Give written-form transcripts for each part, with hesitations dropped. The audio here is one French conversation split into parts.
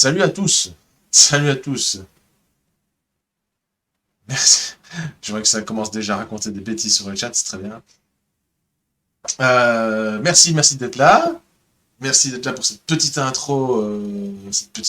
Salut à tous. Salut à tous. Merci. Je vois que ça commence déjà à raconter des bêtises sur le chat, c'est très bien. Merci d'être là. Merci d'être là pour cette petite intro,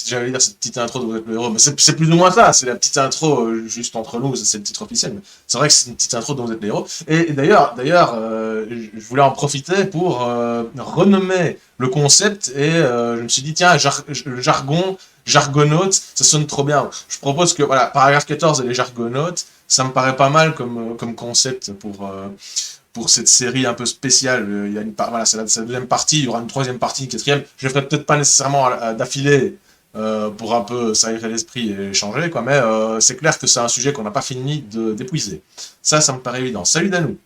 j'allais dire cette petite intro de Vous êtes le héros, mais c'est plus ou moins ça, c'est la petite intro juste entre nous, c'est le titre officiel, mais c'est vrai que c'est une petite intro de Vous êtes le héros. Et d'ailleurs, je voulais en profiter pour renommer le concept et je me suis dit, tiens, le jargon, jargonaute, ça sonne trop bien. Je propose que, voilà, paragraphe 14 et les jargonautes, ça me paraît pas mal comme concept pour cette série un peu spéciale. Il y a voilà, c'est la deuxième partie, il y aura une troisième partie, une quatrième. Je ne ferai peut-être pas nécessairement d'affilée pour un peu s'aérer l'esprit et changer, quoi, mais c'est clair que c'est un sujet qu'on n'a pas fini d'épuiser. Ça me paraît évident. Salut Danou.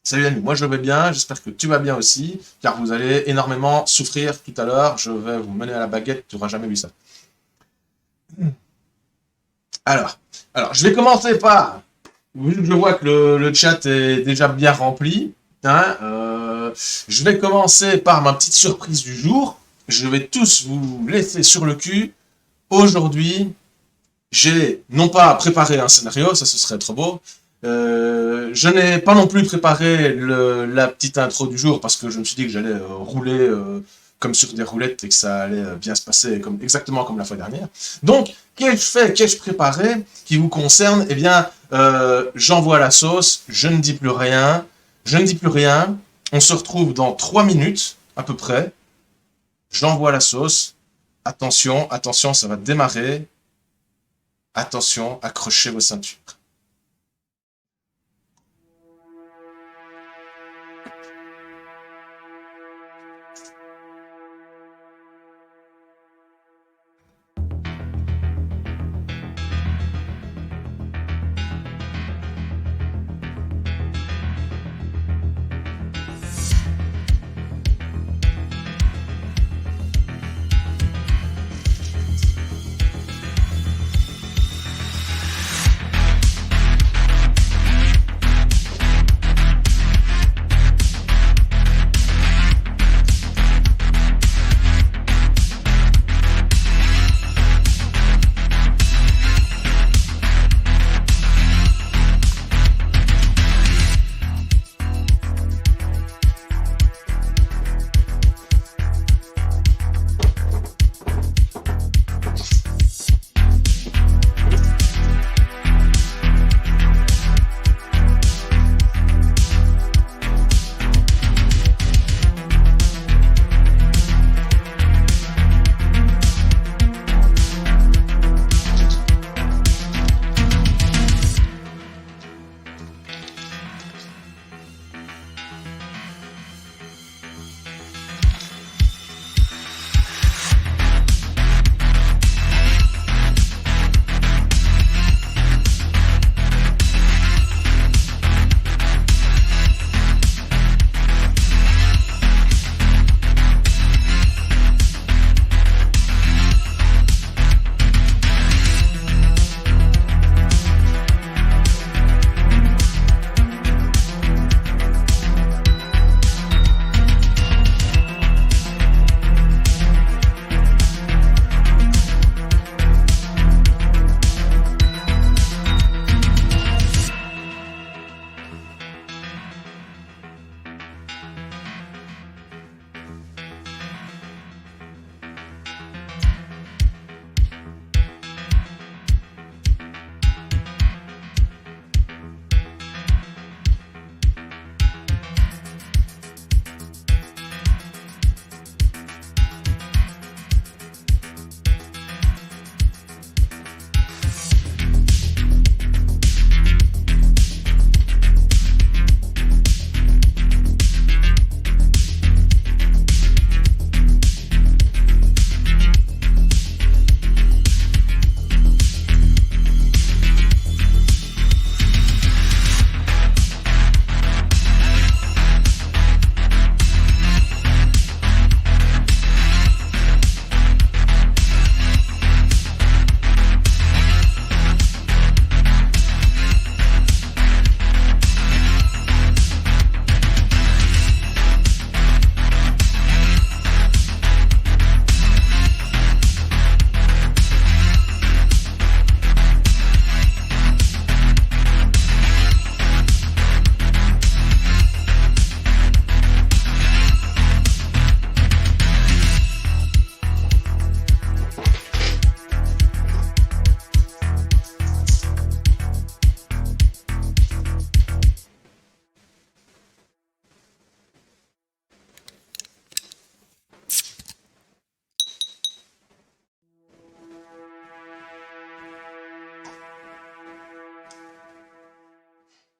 Salut Danou, moi je vais bien, j'espère que tu vas bien aussi, car vous allez énormément souffrir tout à l'heure. Je vais vous mener à la baguette, tu n'auras jamais vu ça. Alors, je vais commencer par vu que je vois que le chat est déjà bien rempli, hein, je vais commencer par ma petite surprise du jour. Je vais tous vous laisser sur le cul. Aujourd'hui, j'ai non pas préparé un scénario, ça ce serait trop beau. Je n'ai pas non plus préparé la petite intro du jour parce que je me suis dit que j'allais rouler comme sur des roulettes et que ça allait bien se passer exactement comme la fois dernière. Donc, qu'ai-je préparé qui vous concerne? Eh bien, j'envoie la sauce, je ne dis plus rien, on se retrouve dans 3 minutes, à peu près. J'envoie la sauce, attention, ça va démarrer. Attention, accrochez vos ceintures.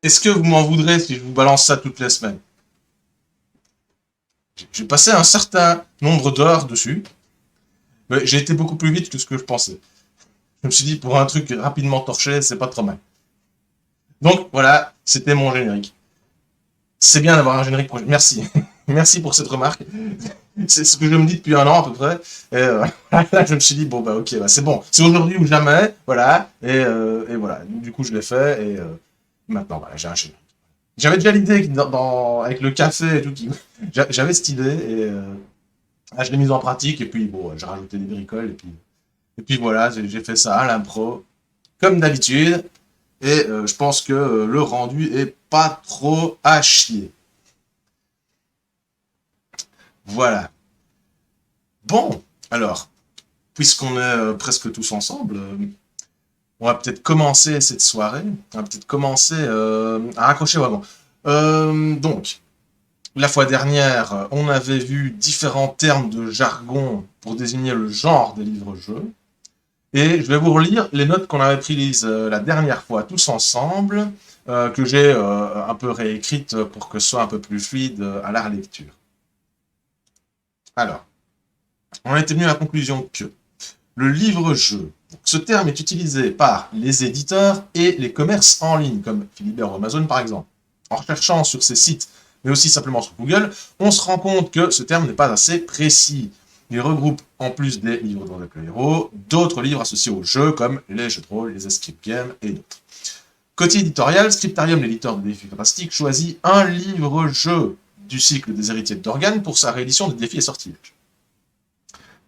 Est-ce que vous m'en voudrez si je vous balance ça toutes les semaines? J'ai passé un certain nombre d'heures dessus, mais j'ai été beaucoup plus vite que ce que je pensais. Je me suis dit, pour un truc rapidement torché, c'est pas trop mal. Donc voilà, c'était mon générique. C'est bien d'avoir un générique projet. Merci. Merci pour cette remarque. C'est ce que je me dis depuis un an à peu près. Et là, je me suis dit, bon, bah ok, bah, c'est bon. C'est aujourd'hui ou jamais. Voilà. Et voilà. Du coup, je l'ai fait. Et maintenant, voilà, j'ai un générique. J'avais déjà l'idée avec le café et tout. J'avais cette idée. Et là, je l'ai mise en pratique. Et puis, bon, j'ai rajouté des bricoles. Et puis voilà, j'ai fait ça à l'impro. Comme d'habitude. Et je pense que le rendu est pas trop à chier. Voilà. Bon, alors, puisqu'on est presque tous ensemble, on va peut-être commencer cette soirée. On va peut-être commencer à raccrocher wagon. Donc, la fois dernière, on avait vu différents termes de jargon pour désigner le genre des livres-jeux. Et je vais vous relire les notes qu'on avait prises la dernière fois tous ensemble, que j'ai un peu réécrites pour que ce soit un peu plus fluide à la relecture. Alors, on était venu à la conclusion que le livre-jeu, ce terme est utilisé par les éditeurs et les commerces en ligne, comme Philibert ou Amazon par exemple. En recherchant sur ces sites, mais aussi simplement sur Google, on se rend compte que ce terme n'est pas assez précis. Il regroupe, en plus des livres dont le héros, d'autres livres associés au jeu, comme les jeux de rôle, les escape games et d'autres. Côté éditorial, Scriptarium, l'éditeur de défis fantastiques, choisit un livre-jeu du cycle des héritiers d'Organe pour sa réédition des défis et sortilèges.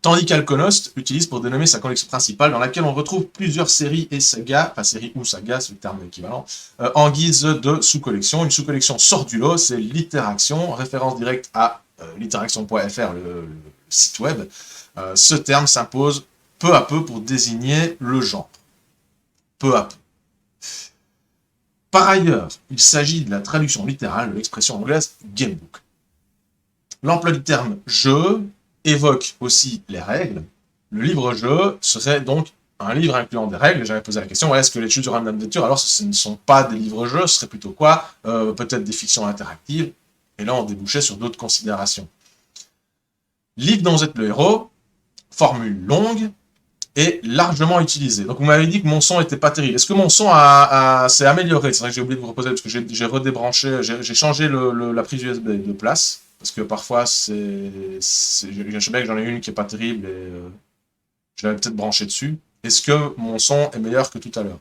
Tandis qu'Alconost utilise pour dénommer sa collection principale, dans laquelle on retrouve plusieurs séries et sagas, enfin séries ou sagas, c'est le terme équivalent, en guise de sous-collection. Une sous-collection sort du lot, c'est l'Iteraction, référence directe à literaction.fr, le site web. Ce terme s'impose peu à peu pour désigner le genre. Peu à peu. Par ailleurs, il s'agit de la traduction littérale de l'expression anglaise gamebook. L'emploi du terme jeu évoque aussi les règles. Le livre-jeu serait donc un livre incluant des règles. J'avais posé la question, est-ce que les Chutes du Royaume d'Aventure, alors ce ne sont pas des livres-jeux, ce serait plutôt quoi? Peut-être des fictions interactives. Et là, on débouchait sur d'autres considérations. Livre dont vous êtes le héros, formule longue et largement utilisée. Donc vous m'avez dit que mon son était pas terrible. Est-ce que mon son s'est amélioré? C'est vrai que j'ai oublié de vous reposer parce que j'ai redébranché, j'ai changé la prise USB de place. Parce que parfois, je sais bien que j'en ai une qui est pas terrible et je l'avais peut-être branché dessus. Est-ce que mon son est meilleur que tout à l'heure?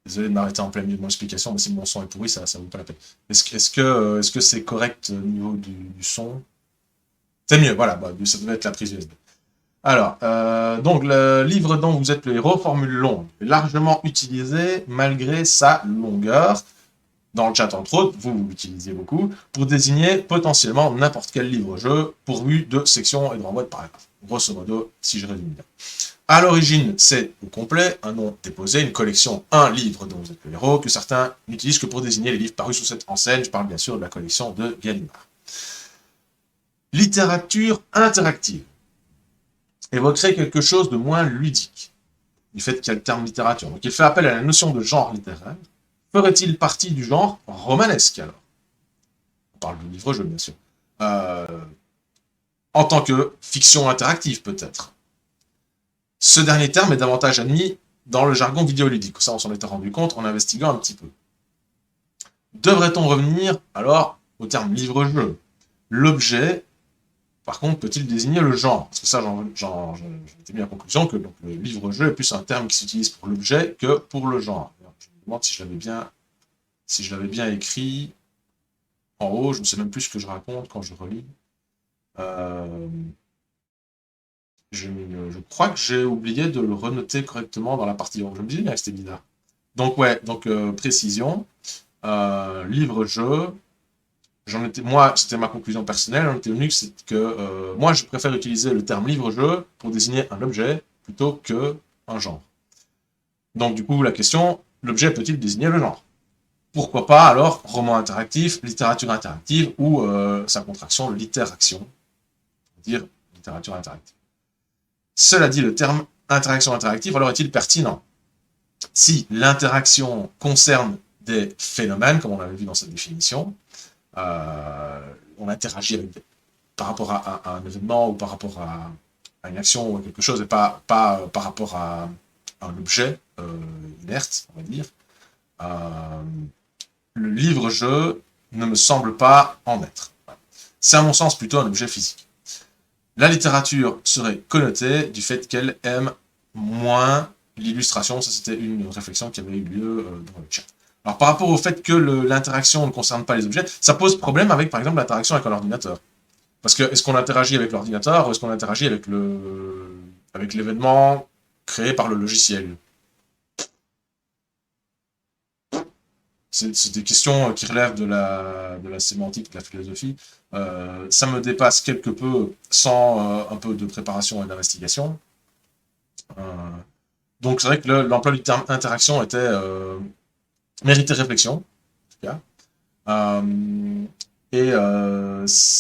Désolé de m'arrêter en plein milieu de mon explication, mais si mon son est pourri, ça vaut pas la peine. Est-ce que c'est correct au niveau du son? C'est mieux, voilà, bah, ça devait être la prise USB. Alors, donc le livre dont vous êtes le héros, formule longue, largement utilisé malgré sa longueur. Dans le chat, entre autres, vous l'utilisez beaucoup, pour désigner potentiellement n'importe quel livre-jeu pourvu de sections et de renvois de paragraphes. Grosso modo, si je résume bien. À l'origine, c'est au complet, un nom déposé, une collection, un livre dont vous êtes le héros, que certains n'utilisent que pour désigner les livres parus sous cette enseigne. Je parle bien sûr de la collection de Gallimard. Littérature interactive évoquerait quelque chose de moins ludique, du fait qu'il y a le terme littérature. Donc il fait appel à la notion de genre littéraire. Ferait-il partie du genre romanesque, alors? On parle de livre-jeu, bien sûr. En tant que fiction interactive, peut-être. Ce dernier terme est davantage admis dans le jargon vidéoludique. Ça, on s'en était rendu compte en investiguant un petit peu. Devrait-on revenir, alors, au terme livre-jeu? L'objet, par contre, peut-il désigner le genre? Parce que ça, j'en étais mis à la conclusion que donc, le livre-jeu est plus un terme qui s'utilise pour l'objet que pour le genre. Je me demande si je l'avais bien écrit en haut, je ne sais même plus ce que je raconte quand je relis. Je crois que j'ai oublié de le renoter correctement dans la partie. Je me disais bien que c'était bizarre. Donc ouais, précision, livre-jeu. Moi, c'était ma conclusion personnelle, j'en étais venu que c'est que moi, je préfère utiliser le terme livre-jeu pour désigner un objet plutôt qu'un genre. Donc du coup, la question, l'objet peut-il désigner le genre? Pourquoi pas alors roman interactif, littérature interactive ou sa contraction, littéraction, dire littérature interactive. Cela dit, le terme interaction interactive alors est-il pertinent? si l'interaction concerne des phénomènes, comme on l'avait vu dans cette définition, on interagit avec par rapport à un événement ou par rapport à une action ou à quelque chose, et pas par rapport à un objet inerte, on va dire, le livre-jeu ne me semble pas en être. C'est à mon sens plutôt un objet physique. La littérature serait connotée du fait qu'elle aime moins l'illustration. Ça, c'était une réflexion qui avait eu lieu dans le chat. Alors, par rapport au fait que l'interaction ne concerne pas les objets, ça pose problème avec, par exemple, l'interaction avec un ordinateur. Parce que, est-ce qu'on interagit avec l'ordinateur ou est-ce qu'on interagit avec l'événement créé par le logiciel? C'est des questions qui relèvent de la sémantique, de la philosophie. Ça me dépasse quelque peu sans un peu de préparation et d'investigation. Donc c'est vrai que l'emploi du terme interaction méritait réflexion, en tout cas. On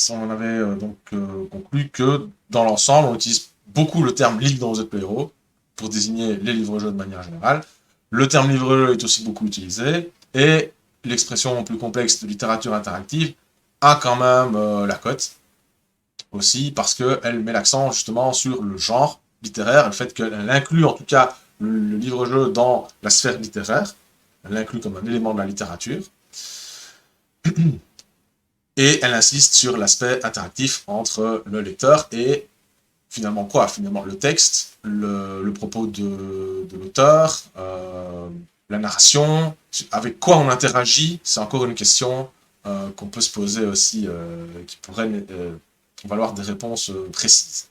en avait donc conclu que dans l'ensemble, on utilise beaucoup le terme livre dans ZPRO pour désigner les livres-jeux de manière générale. Le terme livre-jeu est aussi beaucoup utilisé, et l'expression plus complexe de littérature interactive a quand même la cote, aussi parce qu'elle met l'accent justement sur le genre littéraire, le fait qu'elle inclut en tout cas le livre-jeu dans la sphère littéraire, elle l'inclut comme un élément de la littérature, et elle insiste sur l'aspect interactif entre le lecteur et finalement quoi? Finalement le texte, le propos de l'auteur, la narration, avec quoi on interagit, c'est encore une question qu'on peut se poser aussi, qui pourrait valoir des réponses précises.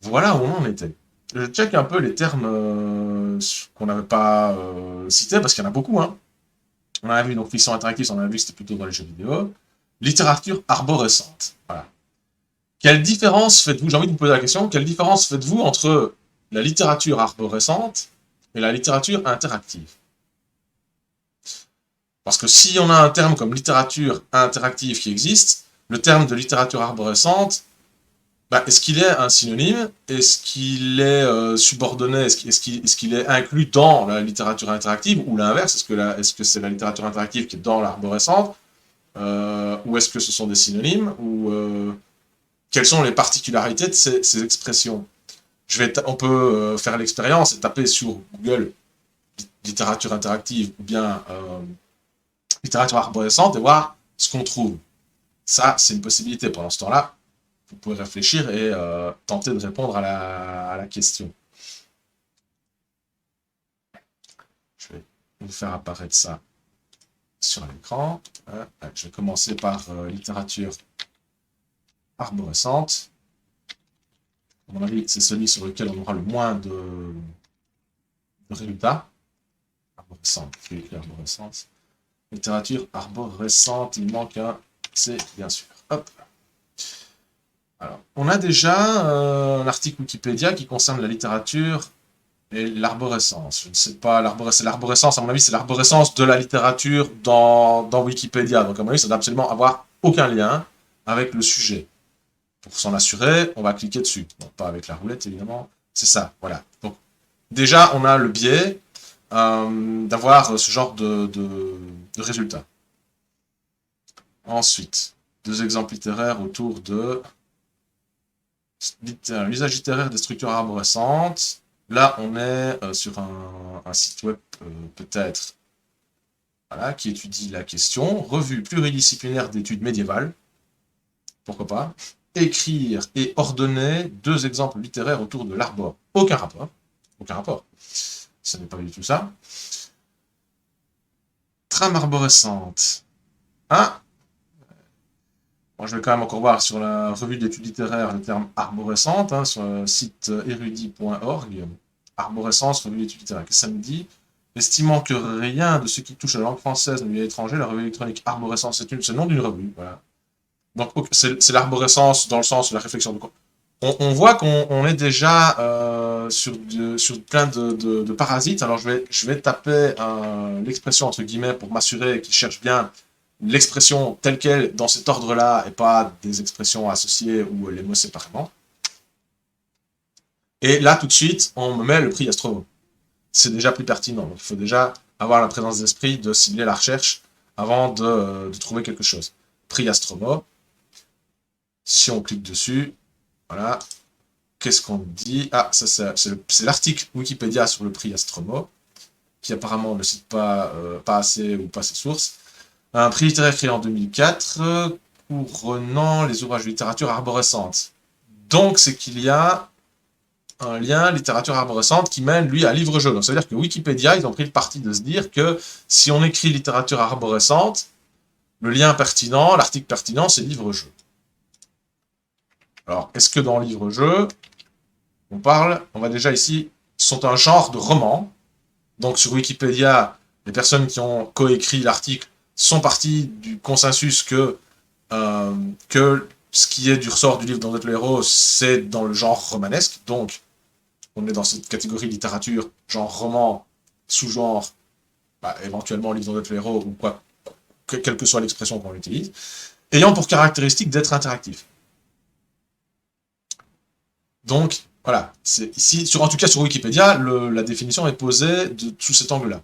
Voilà où on en était. Je check un peu les termes qu'on n'avait pas cités, parce qu'il y en a beaucoup, hein. On a vu donc fiction interactive, on a vu que c'était plutôt dans les jeux vidéo. Littérature arborescente. Voilà. Quelle différence faites-vous, j'ai envie de vous poser la question, quelle différence faites-vous entre la littérature arborescente et la littérature interactive? Parce que si on a un terme comme littérature interactive qui existe, le terme de littérature arborescente, est-ce qu'il est un synonyme? Est-ce qu'il est subordonné? Est-ce qu'il est inclus dans la littérature interactive? Ou l'inverse? Est-ce que c'est la littérature interactive qui est dans l'arborescente? Ou est-ce que ce sont des synonymes? Quelles sont les particularités de ces expressions? On peut faire l'expérience et taper sur Google littérature interactive ou bien littérature arborescente et voir ce qu'on trouve. Ça, c'est une possibilité. Pendant ce temps-là, vous pouvez réfléchir et tenter de répondre à la question. Je vais vous faire apparaître ça sur l'écran. Je vais commencer par littérature arborescente. À mon avis, c'est celui sur lequel on aura le moins de résultats. Arborescente, arborescente. Littérature arborescente, il manque un C, bien sûr. Hop. Alors, on a déjà un article Wikipédia qui concerne la littérature et l'arborescence. Je ne sais pas, l'arborescence, à mon avis, c'est l'arborescence de la littérature dans Wikipédia. Donc, à mon avis, ça doit absolument avoir aucun lien avec le sujet. Pour s'en assurer, on va cliquer dessus. Donc, pas avec la roulette, évidemment. C'est ça, voilà. Donc, déjà, on a le biais d'avoir ce genre de résultats. Ensuite, 2 exemples littéraires autour de l'usage littéraire des structures arborescentes. Là, on est sur un site web peut-être voilà, qui étudie la question. Revue pluridisciplinaire d'études médiévales. Pourquoi pas. Écrire et ordonner 2 exemples littéraires autour de l'arbore. Aucun rapport. Aucun rapport. Ce n'est pas du tout ça. Trame arborescente. Ah, moi, je vais quand même encore voir sur la revue d'études littéraires le terme arborescente, hein, sur le site érudit.org. Arborescence, revue d'études littéraires. Qu'est-ce que ça me dit? Estimant que rien de ce qui touche à la langue française ne lui est étranger, la revue électronique arborescence, c'est le nom d'une revue. Voilà. Donc, c'est l'arborescence dans le sens de la réflexion. Donc, on voit qu'on est déjà sur plein de parasites. Alors, je vais taper l'expression entre guillemets pour m'assurer qu'il cherche bien l'expression telle qu'elle dans cet ordre-là et pas des expressions associées ou les mots séparément. Et là, tout de suite, on me met le prix Astrovo. c'est déjà plus pertinent. Donc, il faut déjà avoir la présence d'esprit de cibler la recherche avant de trouver quelque chose. Prix Astromo. Si on clique dessus, voilà. Qu'est-ce qu'on dit? Ah, ça, c'est l'article Wikipédia sur le prix Astromo, qui apparemment ne cite pas assez ou pas ses sources. Un prix littéraire créé en 2004, couronnant les ouvrages de littérature arborescente. Donc, c'est qu'il y a un lien littérature arborescente qui mène, lui, à livre-jeu. Donc, ça veut dire que Wikipédia, ils ont pris le parti de se dire que si on écrit littérature arborescente, le lien pertinent, l'article pertinent, c'est livre-jeu. Alors, est-ce que dans livre-jeu, on va déjà ici, sont un genre de roman. Donc, sur Wikipédia, les personnes qui ont coécrit l'article sont parties du consensus que ce qui est du ressort du livre dont vous êtes le héros, c'est dans le genre romanesque. Donc, on est dans cette catégorie littérature, genre roman, sous-genre, éventuellement livre dont vous êtes le héros, ou quoi, quelle que soit l'expression qu'on utilise, ayant pour caractéristique d'être interactif. Donc, voilà, c'est ici, en tout cas sur Wikipédia, la définition est posée sous cet angle-là.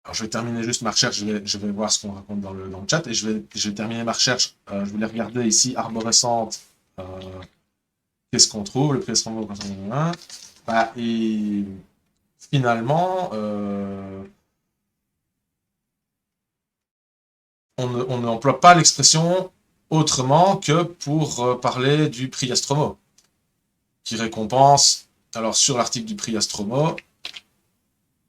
Alors, je vais terminer juste ma recherche, je vais voir ce qu'on raconte dans le chat, et je vais terminer ma recherche, je vais les regarder ici, arborescente, qu'est-ce qu'on trouve, le prix et finalement, on n'emploie pas l'expression autrement que pour parler du prix Astromo, qui récompense, alors sur l'article du prix Astromo,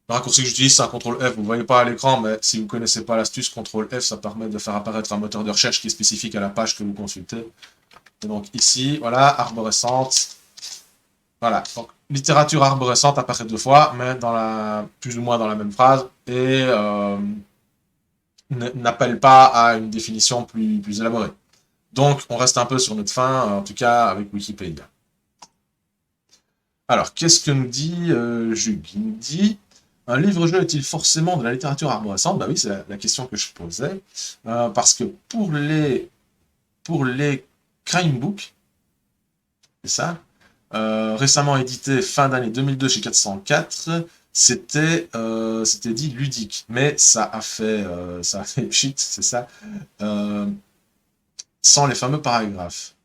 le raccourci que j'utilise, c'est un CTRL F. Vous ne voyez pas à l'écran, mais si vous ne connaissez pas l'astuce, CTRL F, ça permet de faire apparaître un moteur de recherche qui est spécifique à la page que vous consultez. Et donc ici, voilà, arborescente. Voilà, donc littérature arborescente apparaît 2 fois, mais plus ou moins dans la même phrase, et n'appelle pas à une définition plus élaborée. Donc, on reste un peu sur notre fin, en tout cas avec Wikipédia. Alors, qu'est-ce que nous dit Jules? Il nous dit... Un livre-jeu est-il forcément de la littérature arborescente? Bah oui, c'est la question que je posais. Parce que pour les crime books, c'est ça, récemment édité fin d'année 2002 chez 404, c'était dit ludique. Mais ça a fait pchit, c'est ça, sans les fameux paragraphes.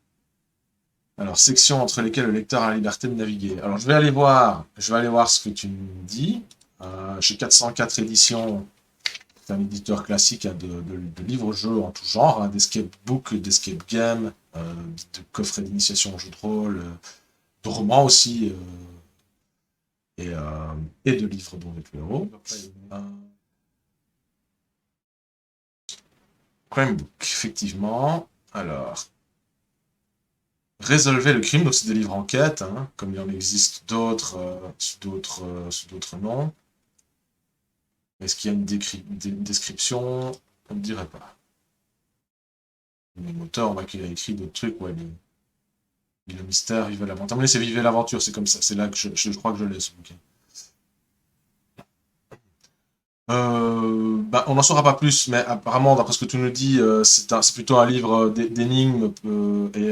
Alors, section entre lesquelles le lecteur a la liberté de naviguer. Alors, je vais aller voir ce que tu me dis. Chez 404 éditions, c'est un éditeur classique de livres-jeux en tout genre, hein, d'escape book, d'escape game, de coffrets d'initiation au jeu de rôle, de romans aussi, et de livres dont est le héros. Crime book, effectivement. Alors, résolvez le crime, donc c'est des livres enquête, hein, comme il en existe d'autres sous d'autres noms. Est-ce qu'il y a une description? On ne dirait pas. L'auteur, on voit qu'il a écrit d'autres trucs, ouais, le mystère, Vivez l'aventure. Mais c'est Vivez l'aventure, c'est comme ça, c'est là que je crois que je l'ai, ce bouquin. On n'en saura pas plus, mais apparemment, d'après ce que tu nous dis, c'est plutôt un livre d'énigmes, et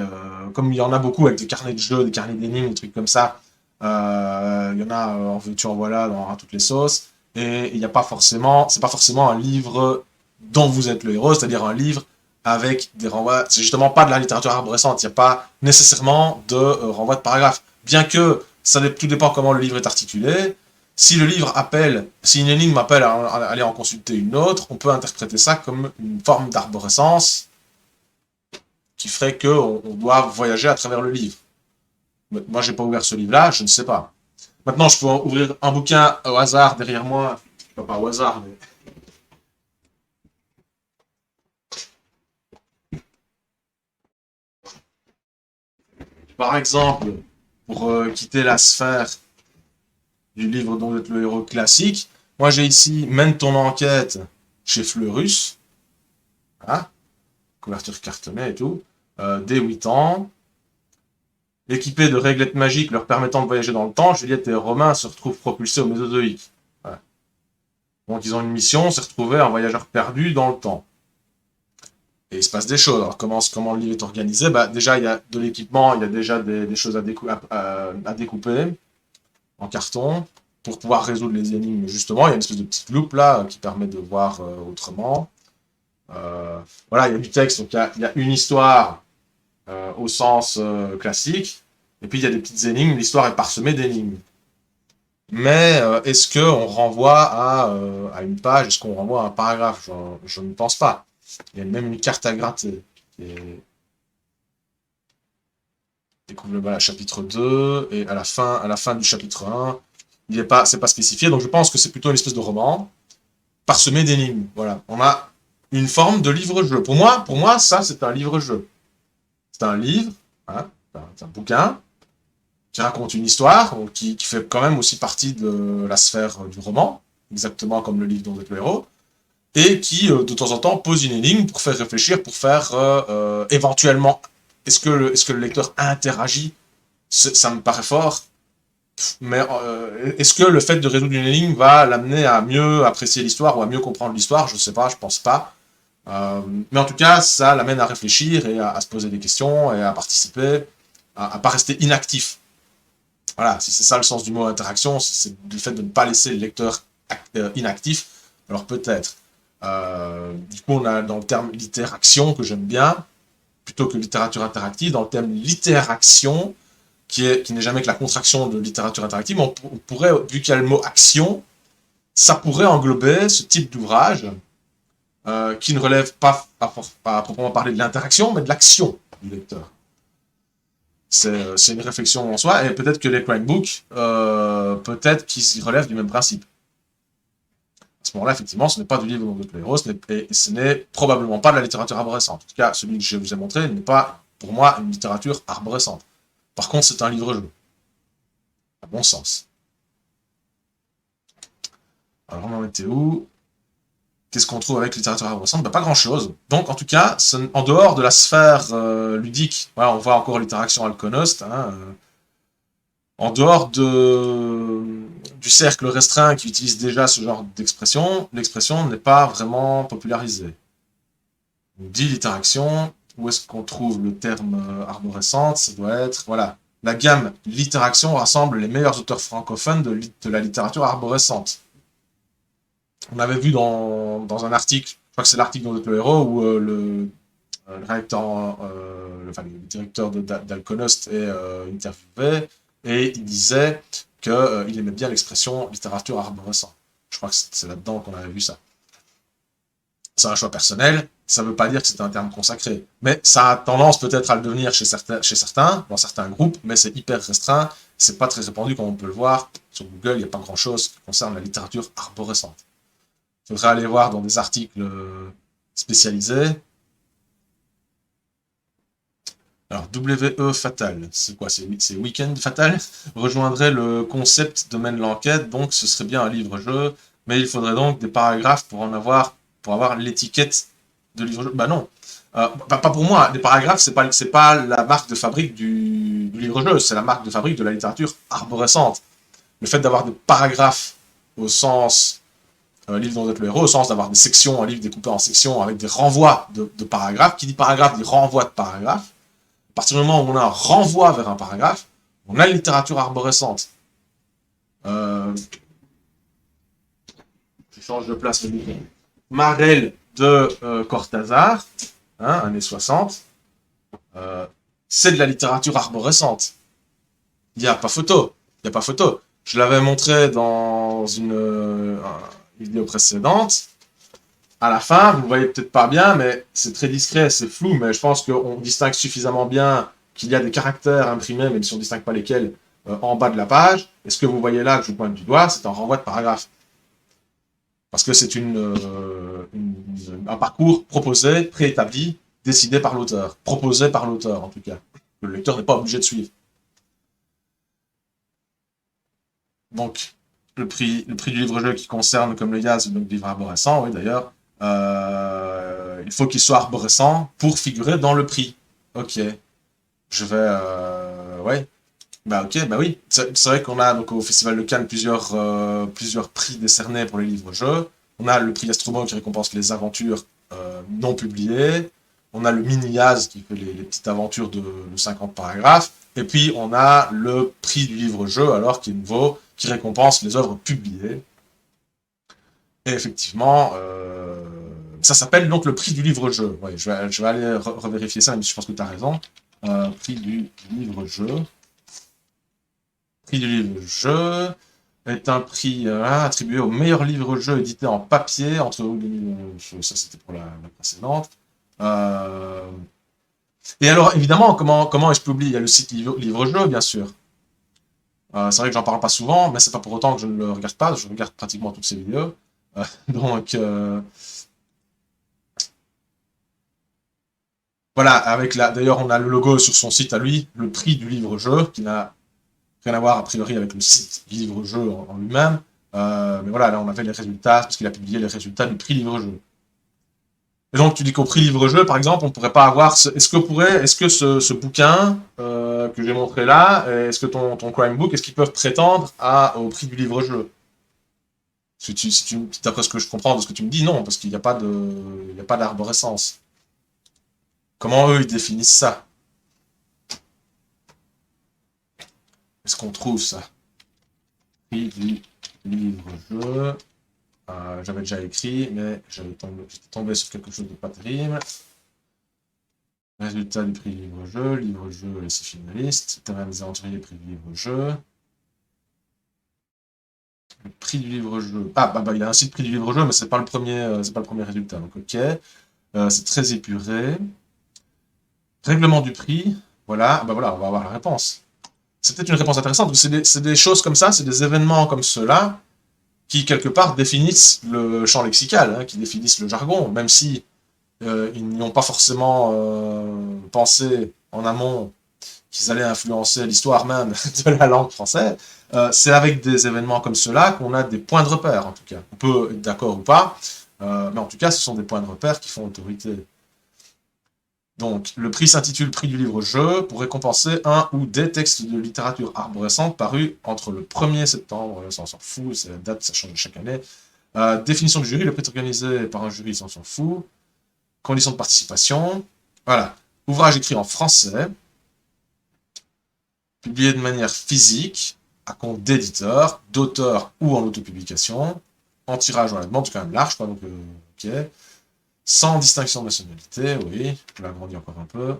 comme il y en a beaucoup avec des carnets de jeux, des carnets d'énigmes, des trucs comme ça, il y en a en veux-tu en voilà dans toutes les sauces, et il n'y a pas forcément, c'est pas forcément un livre dont vous êtes le héros, c'est-à-dire un livre avec des renvois, c'est justement pas de la littérature arborescente, il n'y a pas nécessairement de renvoi de paragraphes, bien que tout dépend comment le livre est articulé. Si le livre appelle, si une énigme appelle à aller en consulter une autre, on peut interpréter ça comme une forme d'arborescence qui ferait qu'on doit voyager à travers le livre. Moi, j'ai pas ouvert ce livre-là, je ne sais pas. Maintenant, je peux ouvrir un bouquin au hasard derrière moi. Pas au hasard, mais... Par exemple, pour quitter la sphère du livre dont vous êtes le héros classique, moi j'ai ici Mène ton enquête chez Fleurus. Voilà. Couverture cartonnée et tout. Dès 8 ans. Équipés de réglettes magiques leur permettant de voyager dans le temps, Juliette et Romain se retrouvent propulsés au Mésozoïque. Voilà. Donc ils ont une mission, c'est retrouver un voyageur perdu dans le temps. Et il se passe des choses. Alors, comment le livre est organisé? Bah, déjà, il y a de l'équipement, il y a déjà des choses à découper en carton pour pouvoir résoudre les énigmes. Justement, il y a une espèce de petite loupe là qui permet de voir autrement. Voilà, il y a du texte, donc il y a une histoire au sens classique, et puis il y a des petites énigmes, l'histoire est parsemée d'énigmes. Mais est-ce qu'on renvoie à une page, est-ce qu'on renvoie à un paragraphe? Je ne pense pas. Il y a même une carte à gratter. Et découvre le chapitre 2, et à la fin du chapitre 1, c'est pas spécifié, donc je pense que c'est plutôt une espèce de roman, parsemé d'énigmes. Voilà, on a une forme de livre-jeu. Pour moi, ça, c'est un livre-jeu. C'est un livre, hein, c'est un bouquin, qui raconte une histoire, qui fait quand même aussi partie de la sphère du roman, exactement comme le livre dont vous êtes le héros, et qui, de temps en temps, pose une énigme pour faire réfléchir, pour faire éventuellement, est-ce que le lecteur interagit? Ça me paraît fort, mais est-ce que le fait de résoudre une énigme va l'amener à mieux apprécier l'histoire ou à mieux comprendre l'histoire? Je ne sais pas, je pense pas. Mais en tout cas, ça l'amène à réfléchir et à se poser des questions et à participer, à pas rester inactif. Voilà, si c'est ça le sens du mot interaction, c'est le fait de ne pas laisser le lecteur inactif, alors peut-être. Du coup, on a dans le terme littéraction, que j'aime bien, plutôt que littérature interactive, dans le terme littéraction, qui n'est jamais que la contraction de littérature interactive, on pourrait, vu qu'il y a le mot action, ça pourrait englober ce type d'ouvrage qui ne relève pas à proprement parler de l'interaction, mais de l'action du lecteur. C'est une réflexion en soi, et peut-être que les crime books, peut-être qu'ils relèvent du même principe. À ce moment-là, effectivement, ce n'est pas du livre dont le héros, et ce n'est probablement pas de la littérature arborescente. En tout cas, celui que je vous ai montré n'est pas, pour moi, une littérature arborescente. Par contre, c'est un livre-jeu. À bon sens. Alors, on en était où? Qu'est-ce qu'on trouve avec littérature arborescente? Pas grand-chose. Donc, en tout cas, en dehors de la sphère ludique, voilà, on voit encore l'interaction alconost, hein, en dehors du cercle restreint qui utilise déjà ce genre d'expression, l'expression n'est pas vraiment popularisée. On dit l'interaction, où est-ce qu'on trouve le terme arborescente? Ça doit être, voilà, la gamme littéraction rassemble les meilleurs auteurs francophones de la littérature arborescente. On avait vu dans un article, je crois que c'est l'article dans le héros, où le directeur d'Alconost est interviewé, et il disait qu'il aimait bien l'expression littérature arborescente. Je crois que c'est là-dedans qu'on avait vu ça. C'est un choix personnel, ça ne veut pas dire que c'est un terme consacré. Mais ça a tendance peut-être à le devenir chez certains, dans certains groupes, mais c'est hyper restreint, c'est pas très répandu comme on peut le voir. Sur Google, il n'y a pas grand-chose qui concerne la littérature arborescente. Il faudrait aller voir dans des articles spécialisés. Alors, WE Fatal, c'est quoi? C'est Weekend Fatal? Rejoindrait le concept domaine de l'enquête, donc ce serait bien un livre-jeu, mais il faudrait donc des paragraphes pour avoir l'étiquette de livre-jeu. Bah non, pas pour moi, les paragraphes, c'est pas la marque de fabrique du livre-jeu, c'est la marque de fabrique de la littérature arborescente. Le fait d'avoir des paragraphes au sens livre dont vous êtes le héros, au sens d'avoir des sections, un livre découpé en sections avec des renvois de paragraphes. Qui dit paragraphe dit renvoi de paragraphe. À partir du moment où on a un renvoi vers un paragraphe, on a une littérature arborescente. Je change de place. Marel de Cortázar, hein, années 60, c'est de la littérature arborescente. Il n'y a pas photo. Il n'y a pas photo. Je l'avais montré dans une vidéo précédente. À la fin, vous ne voyez peut-être pas bien, mais c'est très discret, c'est flou, mais je pense qu'on distingue suffisamment bien qu'il y a des caractères imprimés, même si on ne distingue pas lesquels, en bas de la page. Et ce que vous voyez là, que je vous pointe du doigt, c'est un renvoi de paragraphe. Parce que c'est un parcours proposé, préétabli, décidé par l'auteur. Proposé par l'auteur, en tout cas. Le lecteur n'est pas obligé de suivre. Donc, le prix du livre-jeu qui concerne, comme le Yaz, le livre arborescent, oui d'ailleurs, il faut qu'il soit arborescent pour figurer dans le prix. Ok. Je vais... ouais. Bah ok, bah oui. C'est vrai qu'on a donc, au Festival de Cannes plusieurs prix décernés pour les livres-jeux. On a le prix Astromo qui récompense les aventures non publiées. On a le mini-Yaz qui fait les petites aventures de 50 paragraphes. Et puis, on a le prix du livre-jeu, alors qui est nouveau, qui récompense les œuvres publiées. Et effectivement, ça s'appelle donc le prix du livre-jeu. Ouais, je vais aller revérifier ça, mais je pense que tu as raison. Prix du livre-jeu. Prix du livre-jeu est un prix attribué au meilleur livre-jeu édité en papier entre ça c'était pour la précédente. Et alors évidemment, comment est-ce que j'oublie? Il y a le site livre-jeu, bien sûr. C'est vrai que j'en parle pas souvent, mais c'est pas pour autant que je ne le regarde pas. Je regarde pratiquement toutes ces vidéos. Donc voilà, d'ailleurs on a le logo sur son site à lui, le prix du livre-jeu, qui n'a rien à voir a priori avec le site livre-jeu en lui-même. Mais voilà, là on avait les résultats, parce qu'il a publié les résultats du prix livre-jeu. Et donc tu dis qu'au prix livre-jeu, par exemple, on pourrait pas avoir... Est-ce que ce bouquin que j'ai montré là, est-ce que ton crime book, est-ce qu'ils peuvent prétendre au prix du livre-jeu? D'après ce que je comprends de ce que tu me dis, non, parce qu'il n'y a pas d'arborescence. Comment eux, ils définissent ça? Est-ce qu'on trouve ça? Prix du livre-jeu. J'avais déjà écrit, mais j'étais tombé sur quelque chose de pas terrible. Résultat du prix livre-jeu, livre-jeu et ses finalistes. Terrain des aventuriers, prix du livre-jeu. Le prix du livre-jeu. Il a un site prix du livre-jeu, mais c'est pas le premier résultat. Donc ok. C'est très épuré. Règlement du prix. Voilà, voilà, on va avoir la réponse. C'est peut-être une réponse intéressante. C'est des choses comme ça, c'est des événements comme ceux-là qui, quelque part, définissent le champ lexical, hein, qui définissent le jargon, même si ils n'y ont pas forcément pensé en amont qu'ils allaient influencer l'histoire même de la langue française. C'est avec des événements comme ceux-là qu'on a des points de repère, en tout cas. On peut être d'accord ou pas, mais en tout cas, ce sont des points de repère qui font autorité. Donc, le prix s'intitule Prix du livre-jeu pour récompenser un ou des textes de littérature arborescente parus entre le 1er septembre, ça on s'en fout, c'est la date, ça change chaque année. Définition du jury, le prix est organisé par un jury, ça on s'en fout. Conditions de participation, voilà. Ouvrage écrit en français, publié de manière physique, à compte d'éditeur, d'auteur ou en autopublication, en tirage ou en la demande, c'est quand même large, quoi, donc ok. Sans distinction de nationalité, oui, je vais l'agrandir encore un peu.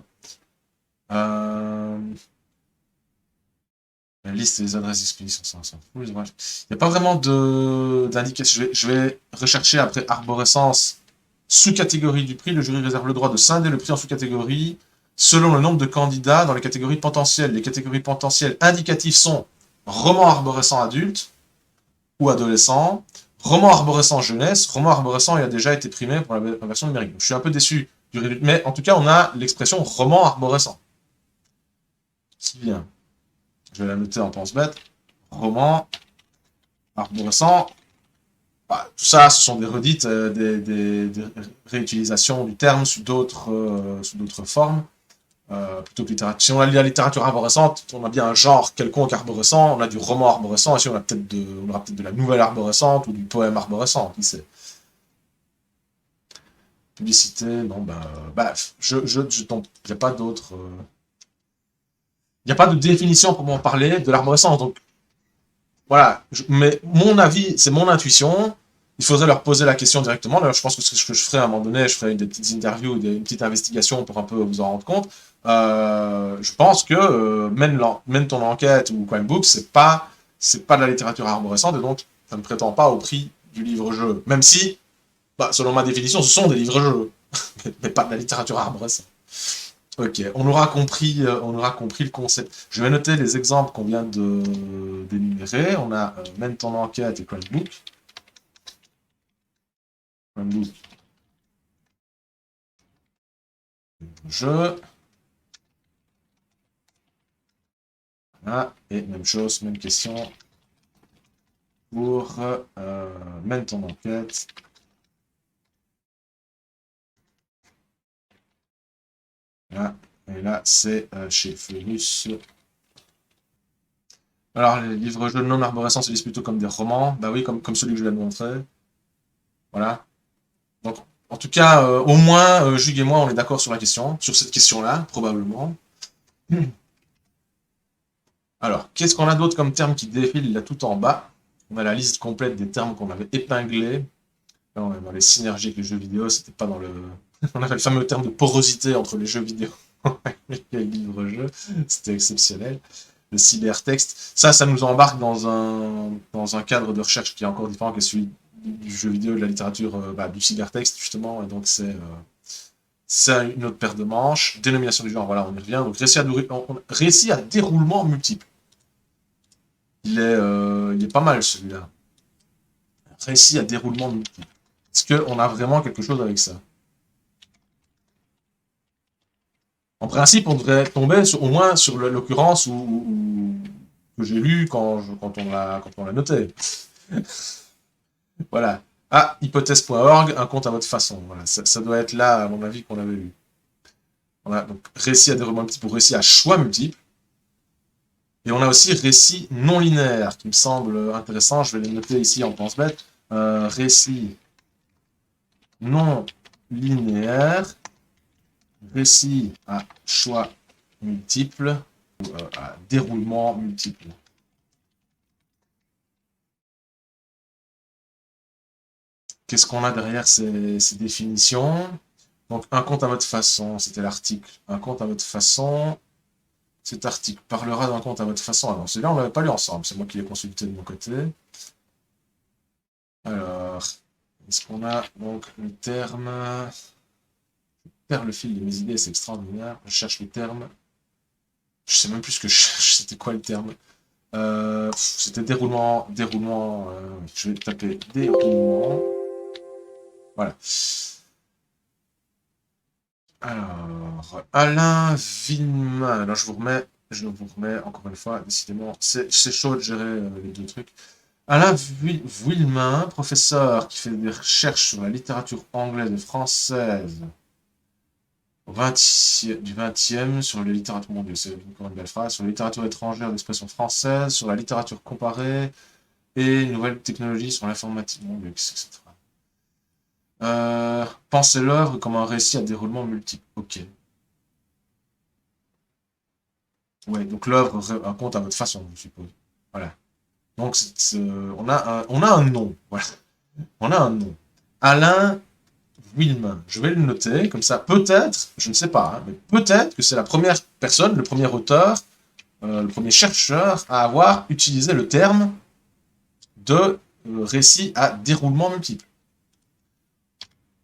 La liste des adresses d'expédition, ça s'en fout. Il n'y a pas vraiment d'indication. Je vais rechercher après arborescence, sous-catégorie du prix. Le jury réserve le droit de scinder le prix en sous-catégories selon le nombre de candidats dans les catégories potentielles. Les catégories potentielles indicatives sont roman arborescent adulte ou adolescent, roman arborescent jeunesse, roman arborescent a déjà été primé pour la version numérique. Donc, je suis un peu déçu du résultat, mais en tout cas, on a l'expression roman arborescent qui vient. Je vais la noter en pense-bête. Roman arborescent. Tout ça, ce sont des redites, des réutilisations du terme sous d'autres formes. Plutôt que littérature. Si on a la littérature arborescente, on a bien un genre quelconque arborescent, on a du roman arborescent, et si on aura peut-être de la nouvelle arborescente ou du poème arborescent, qui sait. Publicité, non, il n'y a pas d'autre... Il n'y a pas de définition pour m'en parler de l'arborescence, donc voilà, mais mon avis, c'est mon intuition, il faudrait leur poser la question directement. D'ailleurs, je pense que ce que je ferai à un moment donné, je ferai des petites interviews, une petite investigation pour un peu vous en rendre compte. Je pense que mène ton enquête ou Crime Book, c'est pas de la littérature arborescente, et donc ça ne prétend pas au prix du livre-jeu. Même si, selon ma définition, ce sont des livres-jeux, mais pas de la littérature arborescente. Ok, on aura compris le concept. Je vais noter les exemples qu'on vient d'énumérer. On a Mène ton enquête et Crime Book. Crime Book. Jeu. Voilà. Et même chose, même question pour Mène ton enquête. Voilà. Et là, c'est chez Fleurus. Alors, les livres-jeux non arborescents se lisent plutôt comme des romans. Bah oui, comme celui que je viens de montrer. Voilà. Donc, En tout cas, au moins, Jules et moi, on est d'accord sur la question, sur cette question-là, probablement. Alors, qu'est-ce qu'on a d'autre comme terme qui défile là tout en bas? On a la liste complète des termes qu'on avait épinglés. Là, on est dans les synergies avec les jeux vidéo, c'était pas dans le... On avait le fameux terme de porosité entre les jeux vidéo et les livres-jeux. C'était exceptionnel. Le cybertexte. Ça nous embarque dans un cadre de recherche qui est encore différent que celui du jeu vidéo, de la littérature, du cybertexte, justement. Et donc, c'est une autre paire de manches. Dénomination du genre, voilà, on y revient. Donc, récit à déroulement multiple. Il est pas mal, celui-là. Récit à déroulement multiple. Est-ce qu'on a vraiment quelque chose avec ça? En principe, on devrait tomber au moins sur l'occurrence que j'ai lu quand on l'a noté. Voilà. Ah, hypothèse.org, un compte à votre façon. Voilà, ça doit être là, à mon avis, qu'on l'avait lu. On a donc récit à déroulement multiple ou récit à choix multiple. Et on a aussi récit non linéaire, qui me semble intéressant. Je vais les noter ici en pense-bête. Récit non linéaire, récit à choix multiple, ou à déroulement multiple. Qu'est-ce qu'on a derrière ces définitions? Donc, un compte à votre façon, c'était l'article. Un compte à votre façon. Cet article parlera d'un compte à votre façon. Alors, celui-là, on ne l'avait pas lu ensemble. C'est moi qui l'ai consulté de mon côté. Alors, est-ce qu'on a donc le terme... Je perds le fil de mes idées, c'est extraordinaire. Je cherche le terme. Je sais même plus ce que je cherche. C'était quoi le terme? C'était déroulement. Je vais taper déroulement. Voilà. Alors, Alain Villemin. Alors, je vous remets encore une fois, décidément, c'est chaud de gérer les deux trucs. Alain Villemin, professeur qui fait des recherches sur la littérature anglaise et française du 20e, sur les littératures mondiales, c'est encore une belle phrase, sur la littérature étrangère d'expression française, sur la littérature comparée et nouvelles technologies sur l'informatique. Mon Dieu, qu'est-ce que c'est, etc. Pensez l'œuvre comme un récit à déroulement multiple. Ok. Ouais, donc l'œuvre raconte à votre façon, je suppose. Voilà. Donc, on a un nom. Voilà. On a un nom. Alain Villemin. Je vais le noter, comme ça, peut-être, je ne sais pas, hein, mais peut-être que c'est la première personne, le premier auteur, le premier chercheur à avoir utilisé le terme de récit à déroulement multiple.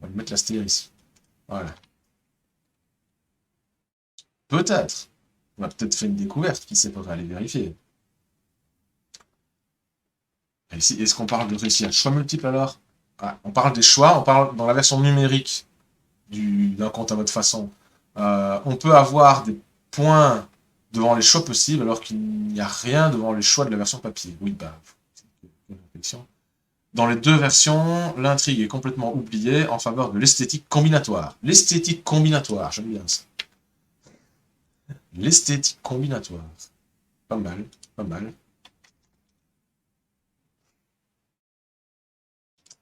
On va mettre l'astérisque. Voilà. Peut-être. On a peut-être fait une découverte, qui sait, faudrait aller vérifier. Est-ce qu'on parle de récit à choix multiple alors? Ah, on parle des choix, on parle dans la version numérique d'un compte à votre façon. On peut avoir des points devant les choix possibles alors qu'il n'y a rien devant les choix de la version papier. Oui, une réflexion. Dans les deux versions, l'intrigue est complètement oubliée en faveur de l'esthétique combinatoire. L'esthétique combinatoire, j'aime bien ça. L'esthétique combinatoire. Pas mal, pas mal.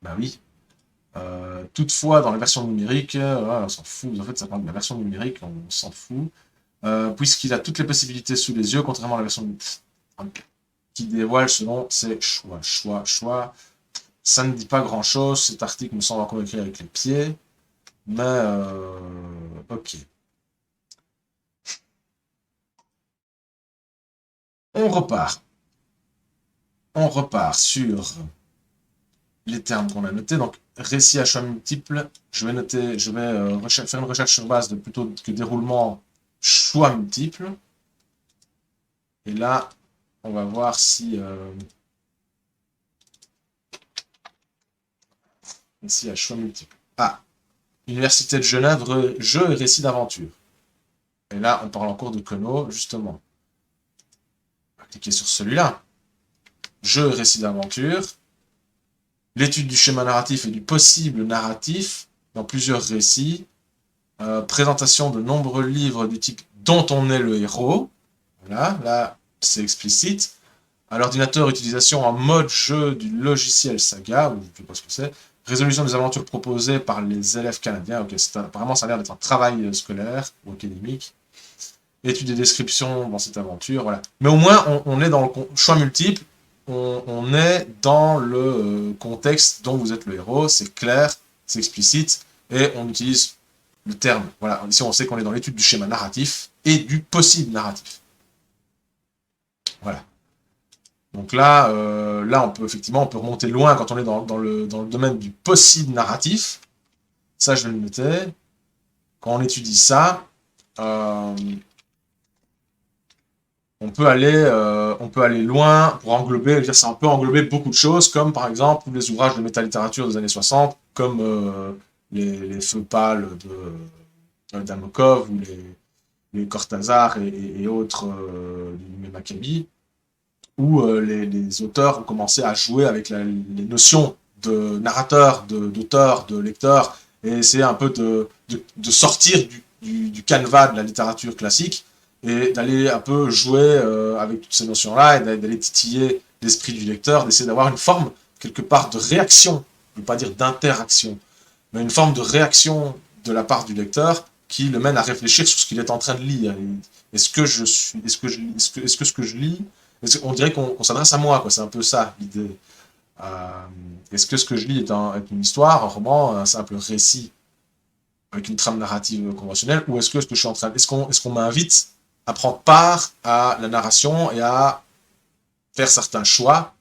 Bah oui. Toutefois, dans la version numérique, on s'en fout. En fait, ça parle de la version numérique, on s'en fout. Puisqu'il a toutes les possibilités sous les yeux, contrairement à la version qui dévoile selon ses choix. Ça ne dit pas grand-chose. Cet article me semble encore écrit avec les pieds. Mais, ok. On repart. On repart sur les termes qu'on a notés. Donc, récit à choix multiple, je vais faire une recherche sur base de plutôt que déroulement choix multiple. Et là, on va voir si... récit à choix multiple. Ah, Université de Genève, jeu et récit d'aventure. Et là, on parle encore de Kono, justement. On va cliquer sur celui-là. Jeu et récit d'aventure. L'étude du schéma narratif et du possible narratif dans plusieurs récits. Présentation de nombreux livres du type dont on est le héros. Voilà, là, c'est explicite. À l'ordinateur, utilisation en mode jeu du logiciel Saga, ou je ne sais pas ce que c'est. Résolution des aventures proposées par les élèves canadiens. Ok, apparemment ça a l'air d'être un travail scolaire ou académique. Étude et description dans cette aventure, voilà. Mais au moins, on est dans le choix multiple, on est dans le contexte dont vous êtes le héros, c'est clair, c'est explicite, et on utilise le terme. Voilà, ici on sait qu'on est dans l'étude du schéma narratif et du possible narratif. Voilà. Donc là, là on peut effectivement on peut remonter loin quand on est dans le domaine du possible narratif. Ça, je vais le noter. Quand on étudie ça, on peut aller loin pour englober, ça peut englober beaucoup de choses, comme par exemple tous les ouvrages de métalittérature des années 60, comme les Feux pâles de d'Amokov, ou les Cortázar et autres du Maccabi, où les auteurs ont commencé à jouer avec les notions de narrateur, d'auteur, de lecteur, et essayer un peu de sortir du canevas de la littérature classique, et d'aller un peu jouer avec toutes ces notions-là, et d'aller titiller l'esprit du lecteur, d'essayer d'avoir une forme, quelque part, de réaction, je ne veux pas dire d'interaction, mais une forme de réaction de la part du lecteur qui le mène à réfléchir sur ce qu'il est en train de lire. Est-ce que je suis, est-ce que ce que je lis, on dirait qu'on s'adresse à moi, quoi. C'est un peu ça l'idée. Est-ce que ce que je lis est une histoire, un roman, un simple récit avec une trame narrative conventionnelle, ou est-ce que ce que je suis en train, est-ce qu'on m'invite à prendre part à la narration et à faire certains choix,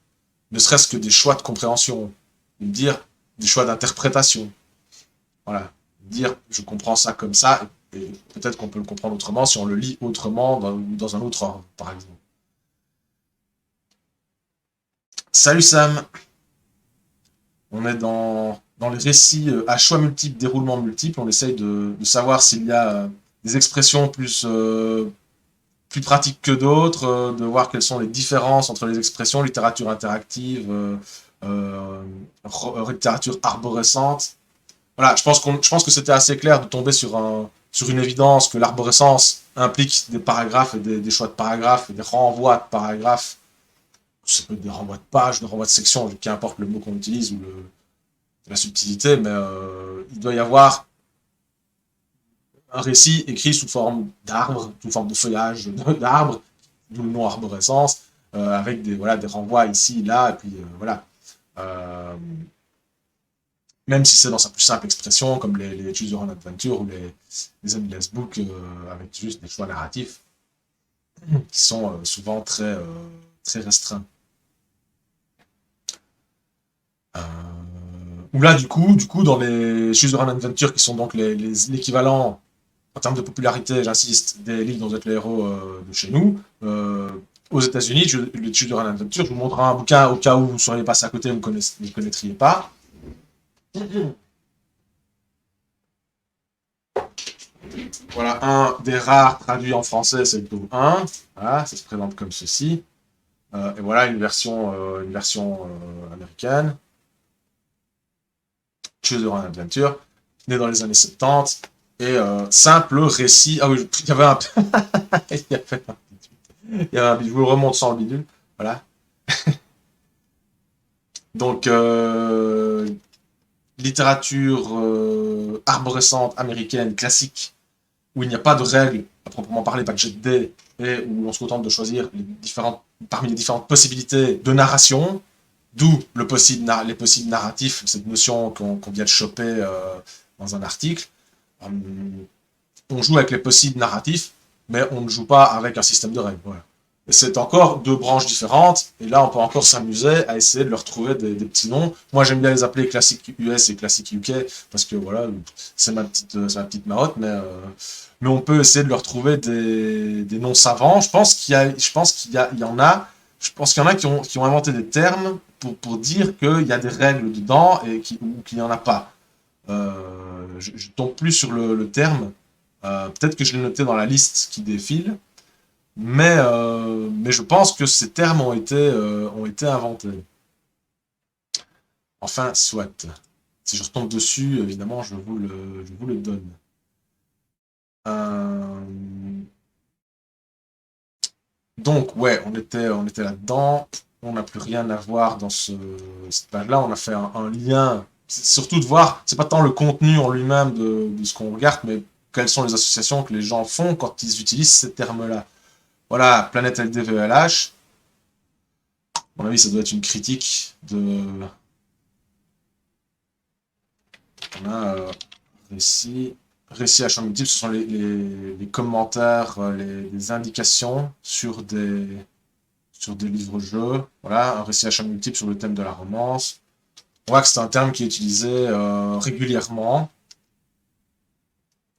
ne serait-ce que des choix de compréhension, dire des choix d'interprétation. Voilà, dire je comprends ça comme ça, et peut-être qu'on peut le comprendre autrement si on le lit autrement dans un autre ordre, par exemple. Salut Sam, on est dans les récits à choix multiples, déroulement multiple, on essaye de savoir s'il y a des expressions plus pratiques que d'autres, de voir quelles sont les différences entre les expressions, littérature interactive, littérature arborescente. Voilà, je pense que c'était assez clair de tomber sur une évidence que l'arborescence implique des paragraphes et des choix de paragraphes et des renvois de paragraphes. Ça peut être des renvois de pages, des renvois de sections, qu'importe le mot qu'on utilise ou la subtilité, mais il doit y avoir un récit écrit sous forme d'arbre, sous forme de feuillage d'arbre, d'où le nom arborescence, avec voilà, des renvois ici, là, et puis voilà. Euh, Même si c'est dans sa plus simple expression, comme les Choose Your Own Adventure ou les Endless Books, avec juste des choix narratifs, qui sont souvent très restreints. Ou là, du coup, dans les Choose Your Own Adventure, qui sont donc l'équivalent, en termes de popularité, j'insiste, des livres dont vous êtes les héros de chez nous, aux États-Unis, le Choose Your Own Adventure, je vous montrerai un bouquin au cas où vous seriez passé à côté, vous ne connaîtriez pas. Voilà, un des rares traduits en français, c'est le tome 1. Voilà, ça se présente comme ceci. Et voilà une version américaine. Choose Your Own Adventure, né dans les années 70. Et simple récit. Ah oui, il y avait un. il y avait un bidule. Je vous le remonte sans le bidule. Voilà. Donc, littérature arborescente américaine classique, où il n'y a pas de règles à proprement parler, pas de jet de dés, et où l'on se contente de choisir parmi les différentes possibilités de narration, d'où les possibles narratifs, cette notion qu'on vient de choper dans un article. On joue avec les possibles narratifs, mais on ne joue pas avec un système de règles. Voilà. Et c'est encore deux branches différentes, et là on peut encore s'amuser à essayer de leur trouver des petits noms. Moi j'aime bien les appeler classique US et classique UK, parce que voilà, c'est ma petite marotte, mais on peut essayer de leur trouver des noms savants. Je pense qu'il y en a qui ont inventé des termes pour dire qu'il y a des règles dedans ou qu'il n'y en a pas. Je tombe plus sur le terme. Peut-être que je l'ai noté dans la liste qui défile, mais je pense que ces termes ont été inventés. Enfin, soit. Si je retombe dessus, évidemment, je vous le donne. Donc, ouais, on était là-dedans. On n'a plus rien à voir dans cette page-là. On a fait un lien c'est surtout de voir, c'est pas tant le contenu en lui-même de ce qu'on regarde, mais quelles sont les associations que les gens font quand ils utilisent ces termes-là. Voilà, planète LDVLH, à mon avis, ça doit être une critique de... On a récit à champ multiple, ce sont les commentaires, les indications sur des livres-jeux. Voilà, un récit à champ multiple sur le thème de la romance. On voit que c'est un terme qui est utilisé régulièrement.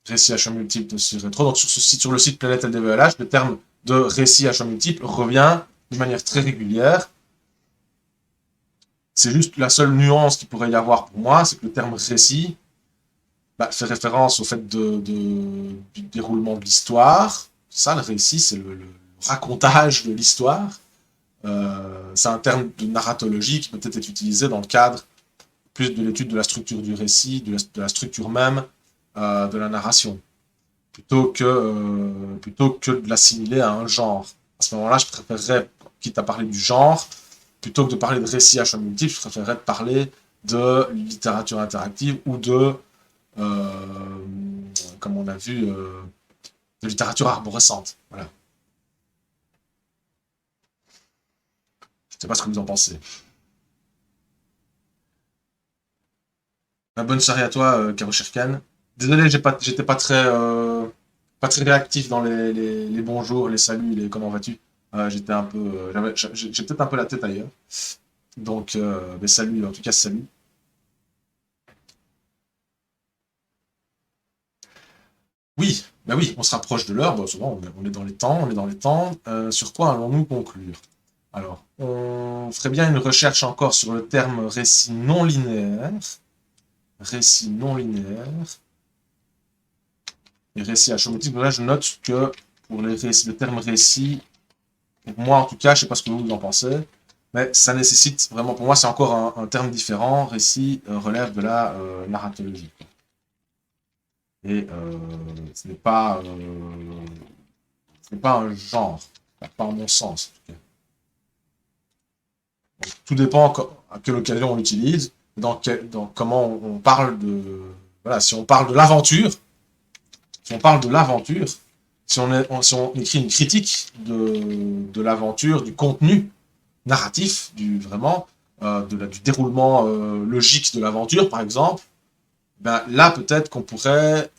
Récit à champ multiple de ce rétro. Donc sur le site Planète LDVLH, le terme de récit à champ multiple revient de manière très régulière. C'est juste la seule nuance qu'il pourrait y avoir pour moi, c'est que le terme récit fait référence au fait du déroulement de l'histoire. Ça, le récit, c'est le racontage de l'histoire. C'est un terme de narratologie qui peut peut-être être utilisé dans le cadre plus de l'étude de la structure du récit, de la structure même de la narration, plutôt que de l'assimiler à un genre. À ce moment-là, je préférerais, quitte à parler du genre, plutôt que de parler de récit à choix multiples, je préférerais parler de littérature interactive ou de, comme on a vu, de littérature arborescente. Voilà. Je ne sais pas ce que vous en pensez. Bonne soirée à toi, Karo Shirkan. Désolé, j'étais pas très réactif dans les bonjours, les saluts, les comment vas-tu. J'étais un peu, j'ai peut-être un peu la tête ailleurs. Donc, salut, en tout cas, salut. Oui, bah oui, on se rapproche de l'heure. Bon, souvent, on est dans les temps, on est dans les temps. Sur quoi allons-nous conclure? Alors, on ferait bien une recherche encore sur le terme récit non linéaire. Récit non linéaire. Et récit achomotique. Là, je note que pour le terme récit, pour moi en tout cas, je ne sais pas ce que vous en pensez, mais ça nécessite vraiment, pour moi, c'est encore un terme différent. Récit relève de la narratologie. Et ce n'est pas un genre, pas à mon sens. En tout cas. Donc, tout dépend à quelle occasion on l'utilise, dans comment on parle de... Voilà, si on parle de l'aventure, si on écrit une critique de l'aventure, du contenu narratif, vraiment, du déroulement logique de l'aventure, par exemple, ben, là, peut-être qu'on pourrait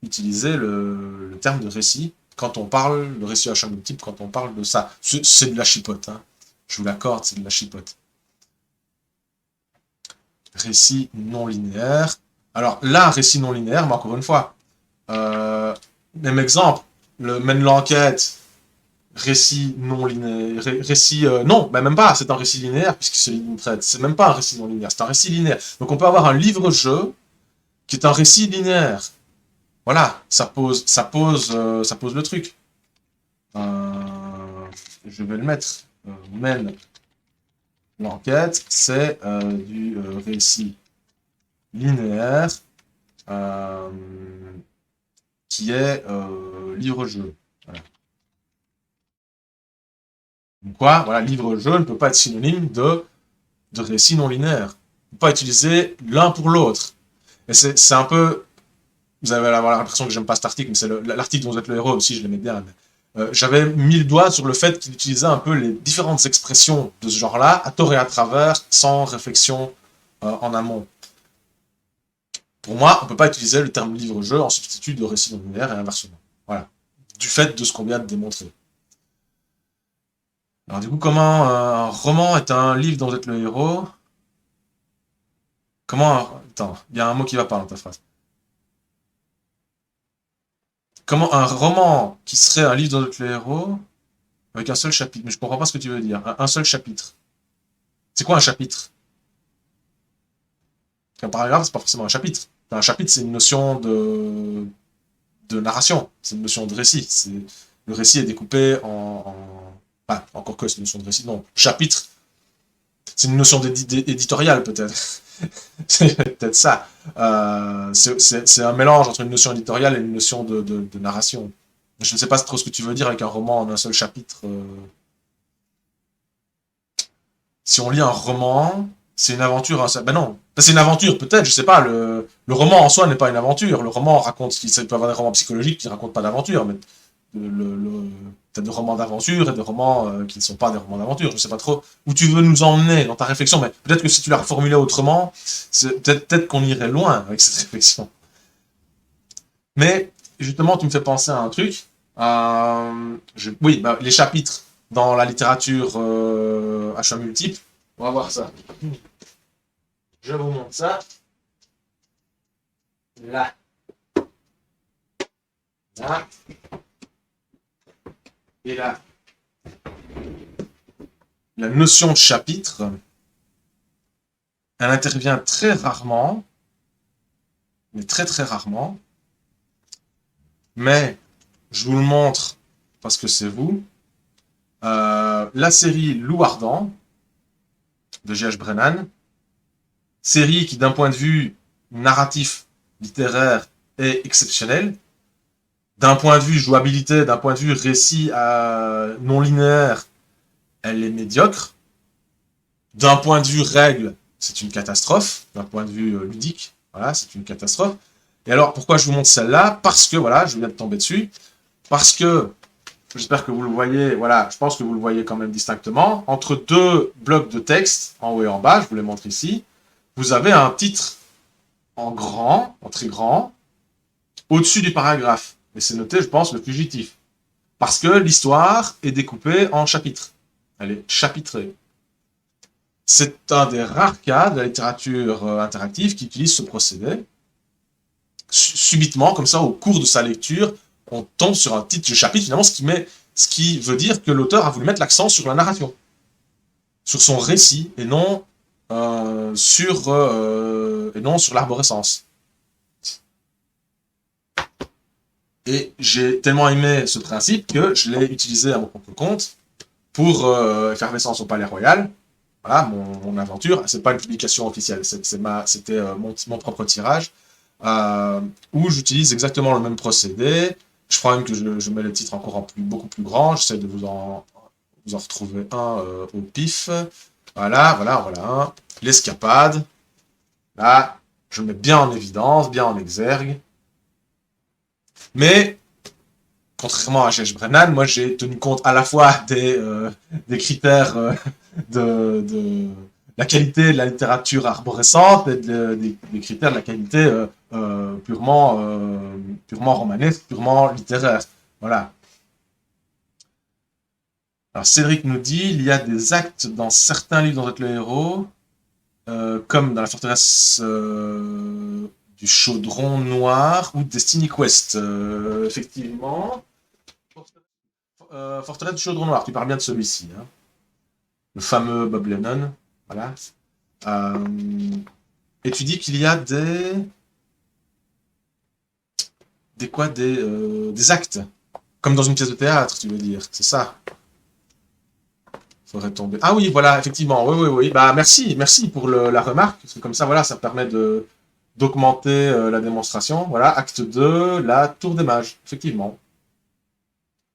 utiliser le terme de récit quand on parle, le récit à champ multiple, quand on parle de ça. C'est de la chipote, hein. Je vous l'accorde, c'est de la chipote. Récit non linéaire. Alors là, récit non linéaire, mais encore une fois, même exemple, mène l'enquête, récit non linéaire, non, bah même pas, c'est un récit linéaire, puisque c'est une traite, c'est même pas un récit non linéaire, c'est un récit linéaire. Donc on peut avoir un livre-jeu qui est un récit linéaire. Voilà, ça pose le truc. Je vais le mettre. Mène l'enquête, c'est du récit linéaire qui est livre-jeu. Voilà. Donc quoi, voilà, livre-jeu ne peut pas être synonyme de récit non linéaire. On ne peut pas utiliser l'un pour l'autre. Et c'est un peu... Vous allez avoir l'impression que j'aime pas cet article, mais c'est l'article dont vous êtes le héros aussi, je l'aimais bien. J'avais mis le doigt sur le fait qu'il utilisait un peu les différentes expressions de ce genre-là, à tort et à travers, sans réflexion en amont. Pour moi, on ne peut pas utiliser le terme livre-jeu en substitut de récit non linéaire et inversement. Voilà. Du fait de ce qu'on vient de démontrer. Alors du coup, comment un roman est un livre dont vous êtes le héros? Attends, il y a un mot qui va pas dans ta phrase. Comment un roman qui serait un livre dont vous êtes le héros avec un seul chapitre? Mais je comprends pas ce que tu veux dire. Un seul chapitre. C'est quoi un chapitre? Un paragraphe, c'est pas forcément un chapitre. Un chapitre, c'est une notion de narration. C'est une notion de récit. Le récit est découpé Enfin, encore que c'est une notion de récit. Non, chapitre, c'est une notion éditoriale, peut-être. C'est peut-être ça. C'est un mélange entre une notion éditoriale et une notion de narration. Je ne sais pas trop ce que tu veux dire avec un roman en un seul chapitre. Si on lit un roman, C'est une aventure, hein, ça... Ben non. C'est une aventure, peut-être, je sais pas. Le roman en soi n'est pas une aventure. Le roman raconte... Il peut y avoir des romans psychologiques qui racontent pas d'aventure, mais t'as des romans d'aventure et des romans qui ne sont pas des romans d'aventure. Je sais pas trop où tu veux nous emmener dans ta réflexion, mais peut-être que si tu la reformulais autrement, peut-être qu'on irait loin avec cette réflexion. Mais justement, tu me fais penser à un truc. Oui, bah, les chapitres dans la littérature à choix multiples. On va voir ça. Je vous montre ça. Là. Là. Et là. La notion de chapitre, elle intervient très rarement, mais très très rarement. Mais je vous le montre parce que c'est vous. La série Loup Ardent de J.H. Brennan, série qui d'un point de vue narratif, littéraire, est exceptionnelle. D'un point de vue jouabilité, d'un point de vue récit non linéaire, elle est médiocre. D'un point de vue règle, c'est une catastrophe. D'un point de vue ludique, voilà, c'est une catastrophe. Et alors, pourquoi je vous montre celle-là? Parce que, voilà, je viens de tomber dessus. Parce que, j'espère que vous le voyez, voilà, je pense que vous le voyez quand même distinctement. Entre deux blocs de texte, en haut et en bas, je vous les montre ici, vous avez un titre en grand, en très grand, au-dessus du paragraphe. Et c'est noté, je pense, le fugitif. Parce que l'histoire est découpée en chapitres. Elle est chapitrée. C'est un des rares cas de la littérature interactive qui utilise ce procédé. Subitement, comme ça, au cours de sa lecture, on tombe sur un titre de chapitre, finalement, ce qui veut dire que l'auteur a voulu mettre l'accent sur la narration, sur son récit, et non sur l'arborescence. Et j'ai tellement aimé ce principe que je l'ai utilisé à mon propre compte pour Effervescence au Palais Royal. Voilà, mon aventure. C'est pas une publication officielle, c'était mon propre tirage, où j'utilise exactement le même procédé. Je crois même que je mets le titre encore beaucoup plus grand. J'essaie de vous en retrouver un au pif. Voilà. L'escapade. Là, je le mets bien en évidence, bien en exergue. Mais, contrairement à J.H. Brennan, moi j'ai tenu compte à la fois des critères de la qualité de la littérature arborescente et des critères de la qualité purement romanesque, purement littéraire. Voilà. Alors Cédric nous dit, il y a des actes dans certains livres dont le héros, comme dans la forteresse du Chaudron Noir ou Destiny Quest. Effectivement. Forteresse du Chaudron Noir, tu parles bien de celui-ci. Hein. Le fameux Bob Lennon. Voilà. Et tu dis qu'il y a des actes. Comme dans une pièce de théâtre, tu veux dire. C'est ça. Faudrait tomber. Ah oui, voilà, effectivement. Oui. Bah, merci pour la remarque. Parce que comme ça, voilà, ça permet d'augmenter la démonstration. Voilà, acte 2, la tour des mages. Effectivement.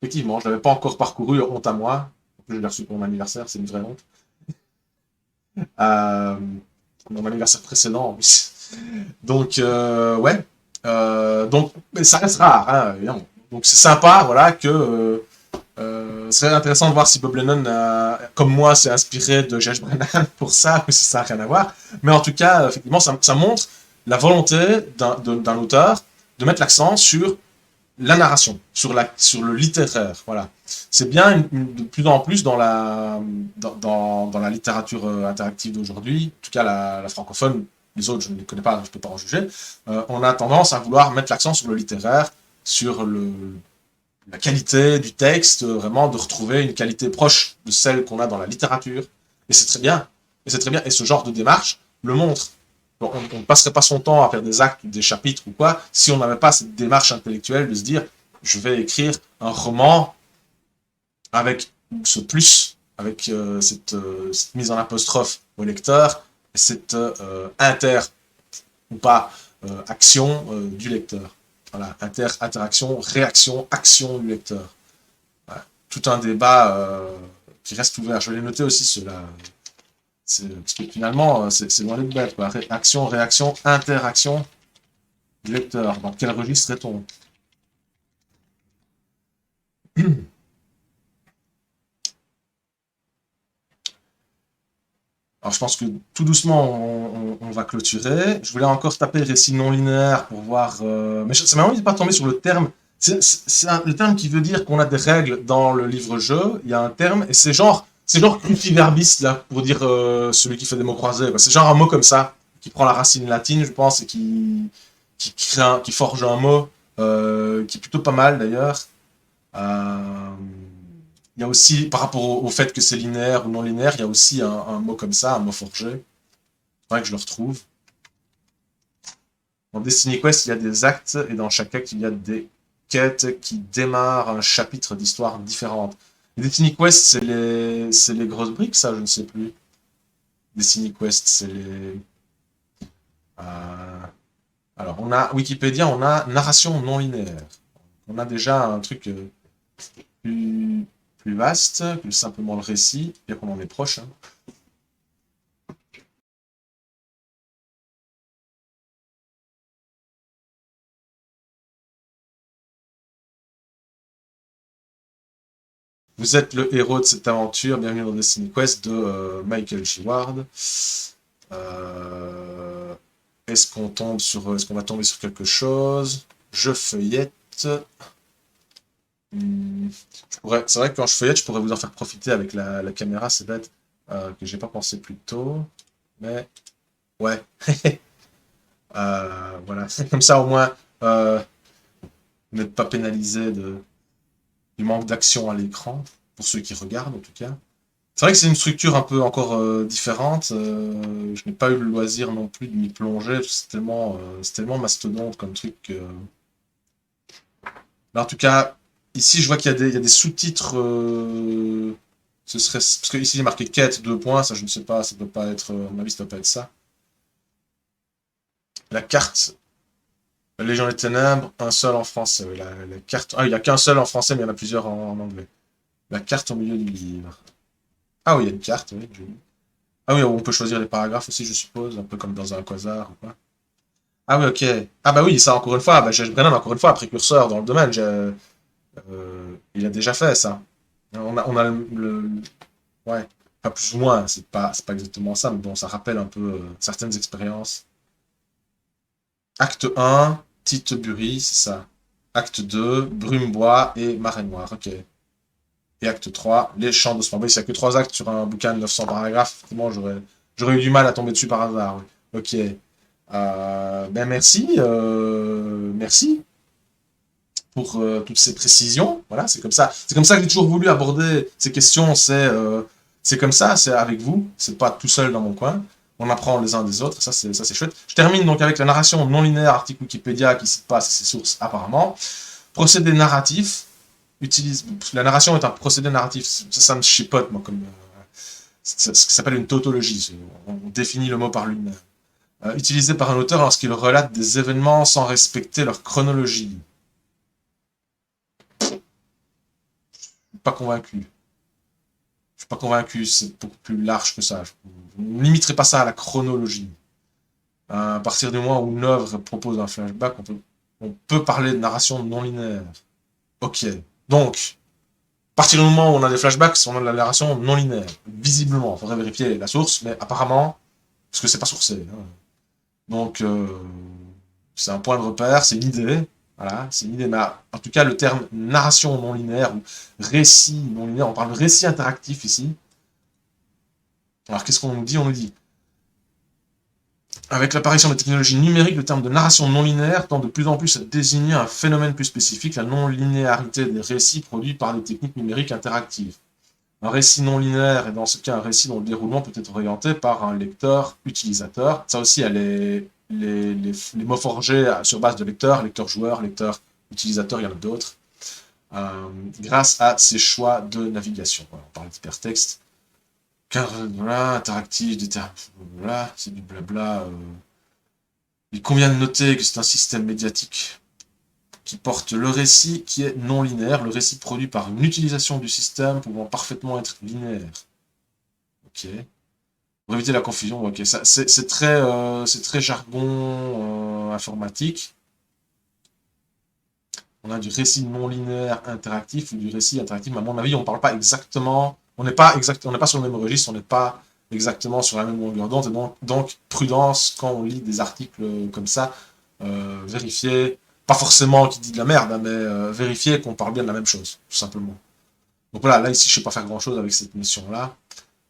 Effectivement, je ne l'avais pas encore parcouru, honte à moi. En plus, je l'ai reçu pour mon anniversaire, c'est une vraie honte. Mon anniversaire précédent, en plus. Donc, ouais. Donc, mais ça reste rare, hein, évidemment. Donc, c'est sympa, voilà, que ce serait intéressant de voir si Bob Lennon, comme moi, s'est inspiré de J.H. Brennan pour ça, ou si ça n'a rien à voir. Mais en tout cas, effectivement, ça montre la volonté d'un auteur de mettre l'accent sur la narration, sur le littéraire. Voilà. C'est bien de plus en plus dans la littérature interactive d'aujourd'hui, en tout cas la francophone, les autres je ne les connais pas, je ne peux pas en juger, on a tendance à vouloir mettre l'accent sur le littéraire, sur la qualité du texte, vraiment de retrouver une qualité proche de celle qu'on a dans la littérature. Et c'est très bien. Et ce genre de démarche le montre. On ne passerait pas son temps à faire des actes, des chapitres ou quoi, si on n'avait pas cette démarche intellectuelle de se dire, je vais écrire un roman avec ce plus, avec cette mise en apostrophe au lecteur, et cette ou pas, action du lecteur. Voilà, interaction, réaction, action du lecteur. Voilà. Tout un débat qui reste ouvert. Je vais les noter aussi, ceux-là. Parce que finalement, c'est loin d'être bête, quoi. Action, réaction, interaction, lecteur. Dans quel registre est-on? Alors je pense que tout doucement, on va clôturer. Je voulais encore taper récit non linéaire pour voir... Mais ça m'a envie de pas tomber sur le terme. Le terme qui veut dire qu'on a des règles dans le livre-jeu. Il y a un terme, et c'est genre cruciverbiste, là, pour dire celui qui fait des mots croisés, quoi. C'est genre un mot comme ça, qui prend la racine latine, je pense, et qui forge un mot, qui est plutôt pas mal, d'ailleurs. Euh, il y a aussi, par rapport au fait que c'est linéaire ou non linéaire, il y a aussi un mot comme ça, un mot forgé. Faudrait que je le retrouve. Dans Destiny Quest, il y a des actes, et dans chaque acte, il y a des quêtes qui démarrent un chapitre d'histoire différente. Destiny Quest, c'est les grosses briques, ça, je ne sais plus. Destiny Quest, c'est les... euh, Alors, on a Wikipédia, on a narration non linéaire. On a déjà un truc plus, plus vaste que simplement le récit, bien qu'on en est proche, hein. Vous êtes le héros de cette aventure, bienvenue dans Destiny Quest de Michael G. Ward. Euh, est-ce qu'on va tomber sur quelque chose? Je feuillette. C'est vrai que quand je feuillette, je pourrais vous en faire profiter avec la caméra, c'est bête, que j'ai pas pensé plus tôt. Mais, ouais. Voilà, comme ça au moins, vous n'êtes pas pénalisé du manque d'action à l'écran, pour ceux qui regardent en tout cas. C'est vrai que c'est une structure un peu encore différente. Je n'ai pas eu le loisir non plus de m'y plonger, parce que c'est tellement mastodonte comme truc que... Mais en tout cas, ici je vois qu'il y a des sous-titres. Parce que ici il est marqué quête, 2 points, ça je ne sais pas, ça doit pas être. À mon avis, ça doit pas être ça. La carte, la Légion des Ténèbres, un seul en français. Oui, la carte. Ah, il n'y a qu'un seul en français, mais il y en a plusieurs en anglais. La carte au milieu du livre. Ah oui, il y a une carte, oui, joli. Ah oui, on peut choisir les paragraphes aussi, je suppose, un peu comme dans un quasar ou quoi. Ah oui, ok. Ah bah oui, ça encore une fois, bah, Brennan, encore une fois, précurseur dans le domaine, il a déjà fait ça. On a ouais, pas plus ou moins, c'est pas exactement ça, mais bon, ça rappelle un peu certaines expériences. Acte 1, Tite-Bury, c'est ça. Acte 2, Brume-Bois et Marée Noire, ok. Et acte 3, Les Champs de Smambé. S'il n'y a que 3 actes sur un bouquin de 900 paragraphes, effectivement, j'aurais eu du mal à tomber dessus par hasard. Oui. Ok. Ben merci pour toutes ces précisions. Voilà, c'est comme ça. C'est comme ça que j'ai toujours voulu aborder ces questions. C'est comme ça, c'est avec vous. C'est pas tout seul dans mon coin. On apprend les uns des autres. Ça, c'est chouette. Je termine donc avec la narration non linéaire, article Wikipédia qui cite pas ses sources apparemment. Procédé narratif. La narration est un procédé narratif. Ça me chipote, moi, comme ce qui s'appelle une tautologie. On définit le mot par lui-même. Utilisé par un auteur lorsqu'il relate des événements sans respecter leur chronologie. Je suis pas convaincu. Je suis pas convaincu, c'est beaucoup plus large que ça. Vous ne limiterez pas ça à la chronologie. À partir du moment où une œuvre propose un flashback, on peut parler de narration non linéaire. Ok. Donc, à partir du moment où on a des flashbacks, on a de la narration non linéaire. Visiblement, il faudrait vérifier la source, mais apparemment, parce que c'est pas sourcé, hein. Donc, c'est un point de repère, c'est une idée. Voilà, c'est une idée. Mais en tout cas, le terme narration non linéaire ou récit non linéaire, on parle de récit interactif ici. Alors, qu'est-ce qu'on nous dit? On nous dit, avec l'apparition des technologies numériques, le terme de narration non linéaire tend de plus en plus à désigner un phénomène plus spécifique, la non-linéarité des récits produits par les techniques numériques interactives. Un récit non linéaire est dans ce cas un récit dont le déroulement peut être orienté par un lecteur-utilisateur. Ça aussi, il y a les mots forgés sur base de lecteur-joueur, lecteur-utilisateur, il y en a d'autres, grâce à ces choix de navigation. Voilà, on parle d'hypertexte. Car, voilà, interactif, voilà, c'est du blabla. Il convient de noter que c'est un système médiatique qui porte le récit qui est non linéaire, le récit produit par une utilisation du système pouvant parfaitement être linéaire. Ok. Pour éviter la confusion, ok, ça, c'est très jargon informatique. On a du récit non linéaire interactif ou du récit interactif, mais à mon avis, on parle pas exactement, on n'est pas sur le même registre, on n'est pas exactement sur la même longueur d'onde, et donc, prudence quand on lit des articles comme ça, vérifier, pas forcément qu'il dit de la merde, hein, mais vérifier qu'on parle bien de la même chose, tout simplement. Donc voilà, là ici je sais pas faire grand chose avec cette mission-là.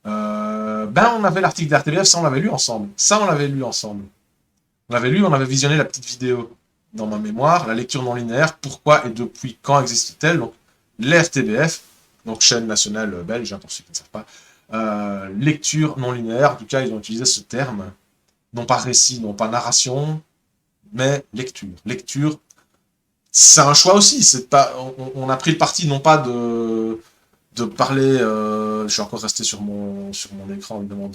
Ben on avait l'article d'RTBF, ça on l'avait lu ensemble. Ça on l'avait lu ensemble. On l'avait lu, on avait visionné la petite vidéo dans ma mémoire, la lecture non linéaire, pourquoi et depuis quand existe-t-elle? Donc l'RTBF, donc chaîne nationale belge, hein, pour ceux qui ne savent pas, lecture non linéaire, en tout cas ils ont utilisé ce terme, non pas récit, non pas narration, mais lecture. Lecture, c'est un choix aussi, c'est pas, on a pris le parti non pas de parler, je suis encore resté sur mon écran évidemment,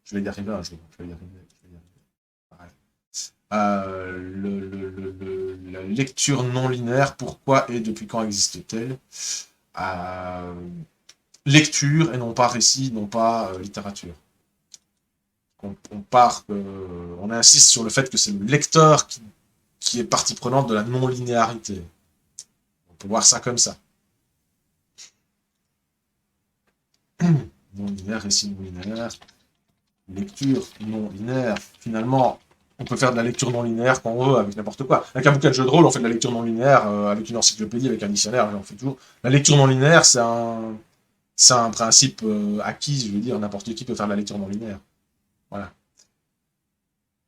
je vais y arriver un jour, je vais y arriver, je vais y arriver. Pareil. La lecture non linéaire, pourquoi et depuis quand existe-t-elle? euh, Lecture et non pas récit, non pas littérature. On insiste sur le fait que c'est le lecteur qui est partie prenante de la non-linéarité. On peut voir ça comme ça. Non-linéaire, récit non-linéaire, lecture non-linéaire. Finalement, on peut faire de la lecture non linéaire quand on veut, avec n'importe quoi. Avec un bouquin de jeu de rôle, on fait de la lecture non linéaire, avec une encyclopédie, avec un dictionnaire, on fait toujours. La lecture non linéaire, c'est un principe acquis, je veux dire, n'importe qui peut faire de la lecture non linéaire. Voilà.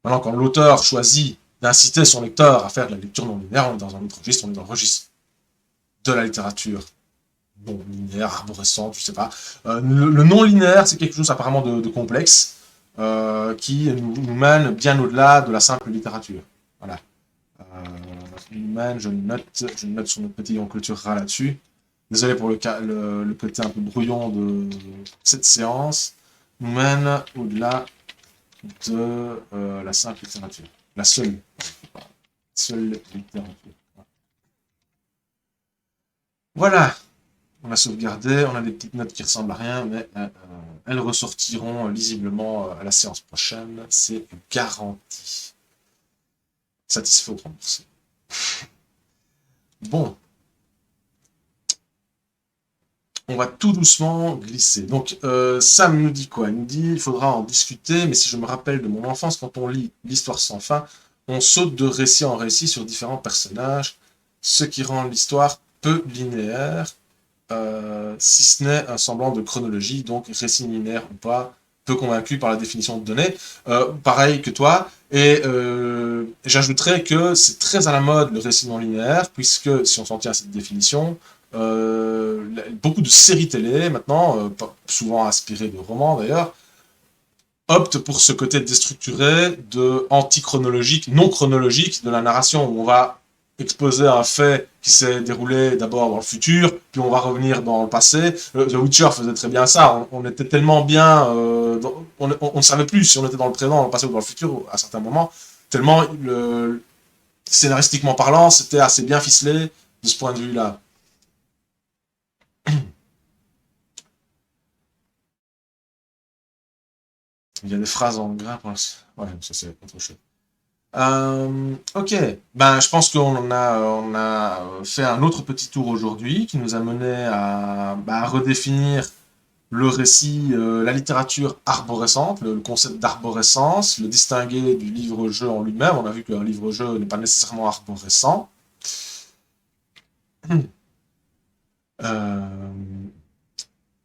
Maintenant, quand l'auteur choisit d'inciter son lecteur à faire de la lecture non linéaire, on est dans un autre registre, on est dans le registre de la littérature non linéaire, arborescente, je sais pas. Le non linéaire, c'est quelque chose apparemment de complexe, qui nous mène bien au-delà de la simple littérature. Voilà. Nous mène, je note sur notre petit, on clôturera là-dessus. Désolé pour le côté un peu brouillon de cette séance. Nous mène au-delà de la simple littérature. La seule littérature. Voilà. On a sauvegardé, on a des petites notes qui ressemblent à rien, mais elles ressortiront lisiblement à la séance prochaine, c'est garanti. Satisfait ou remboursé. Bon. On va tout doucement glisser. Donc, Sam nous dit quoi? Il nous dit, il faudra en discuter, mais si je me rappelle de mon enfance, quand on lit l'histoire sans fin, on saute de récit en récit sur différents personnages, ce qui rend l'histoire peu linéaire, si ce n'est un semblant de chronologie, donc récit linéaire ou pas, peu convaincu par la définition de données. Pareil que toi, et j'ajouterais que c'est très à la mode le récit non linéaire, puisque si on s'en tient à cette définition, beaucoup de séries télé maintenant, souvent inspirées de romans d'ailleurs, optent pour ce côté déstructuré, de anti-chronologique, non chronologique de la narration, où on va exposer un fait qui s'est déroulé d'abord dans le futur, puis on va revenir dans le passé. The Witcher faisait très bien ça, on était tellement bien, on ne savait plus si on était dans le présent, dans le passé ou dans le futur à certains moments, tellement scénaristiquement parlant, c'était assez bien ficelé de ce point de vue-là. Il y a des phrases en gras pour l'instant. Ouais, ça c'est autre chose. Ok, ben je pense on a fait un autre petit tour aujourd'hui qui nous a mené à redéfinir le récit, la littérature arborescente, le concept d'arborescence, le distinguer du livre-jeu en lui-même. On a vu qu'un livre-jeu n'est pas nécessairement arborescent. Euh,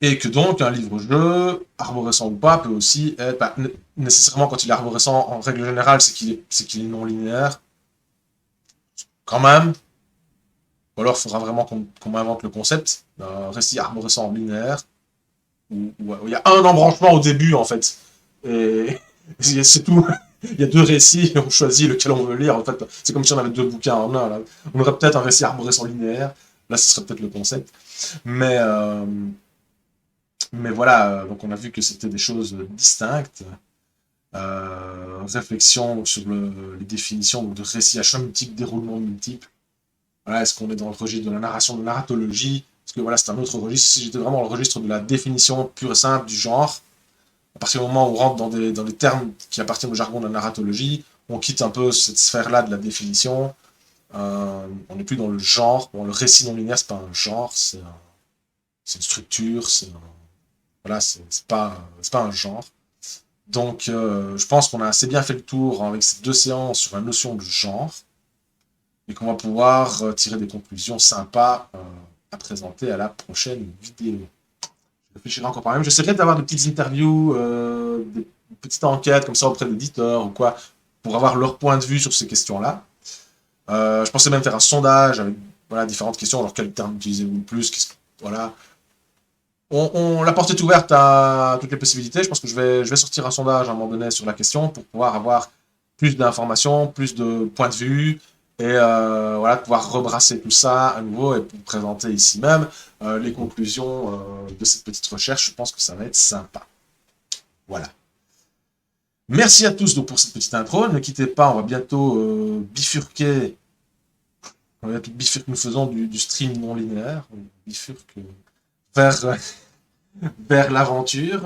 Et que donc, un livre-jeu, arborescent ou pas, peut aussi être, nécessairement quand il est arborescent, en règle générale, c'est qu'il est non linéaire, quand même. Ou alors, il faudra vraiment qu'on invente le concept d'un récit arborescent linéaire, où il y a un embranchement au début, en fait. Et c'est tout. Il y a deux récits, et on choisit lequel on veut lire. En fait, c'est comme si on avait deux bouquins en un. Là. On aurait peut-être un récit arborescent linéaire. Là, ce serait peut-être le concept. Mais, euh, mais voilà, donc on a vu que c'était des choses distinctes. Réflexion sur les définitions de récit à choix multiples, déroulement multiple. Voilà, est-ce qu'on est dans le registre de la narration, de la narratologie? Parce que voilà, c'est un autre registre. Si j'étais vraiment dans le registre de la définition pure et simple du genre, à partir du moment où on rentre dans des termes qui appartiennent au jargon de la narratologie, on quitte un peu cette sphère-là de la définition. On n'est plus dans le genre. Bon, le récit non linéaire, c'est pas un genre, c'est une structure, voilà, c'est pas un genre. Donc, je pense qu'on a assez bien fait le tour avec ces 2 séances sur la notion de genre, et qu'on va pouvoir tirer des conclusions sympas à présenter à la prochaine vidéo. Je réfléchirai encore par même. J'essaierai d'avoir des petites interviews, des petites enquêtes comme ça auprès d'éditeurs ou quoi, pour avoir leur point de vue sur ces questions-là. Je pensais même faire un sondage avec voilà, différentes questions. Alors, quel terme utilisez-vous le plus? Voilà. La porte est ouverte à toutes les possibilités. Je pense que je vais sortir un sondage à un moment donné sur la question pour pouvoir avoir plus d'informations, plus de points de vue, et voilà, pouvoir rebrasser tout ça à nouveau et pour présenter ici même les conclusions de cette petite recherche. Je pense que ça va être sympa. Voilà. Merci à tous donc, pour cette petite intro. Ne quittez pas, on va bientôt bifurquer. On va bientôt bifurquer, nous faisons du stream non linéaire. On bifurque vers, vers l'aventure.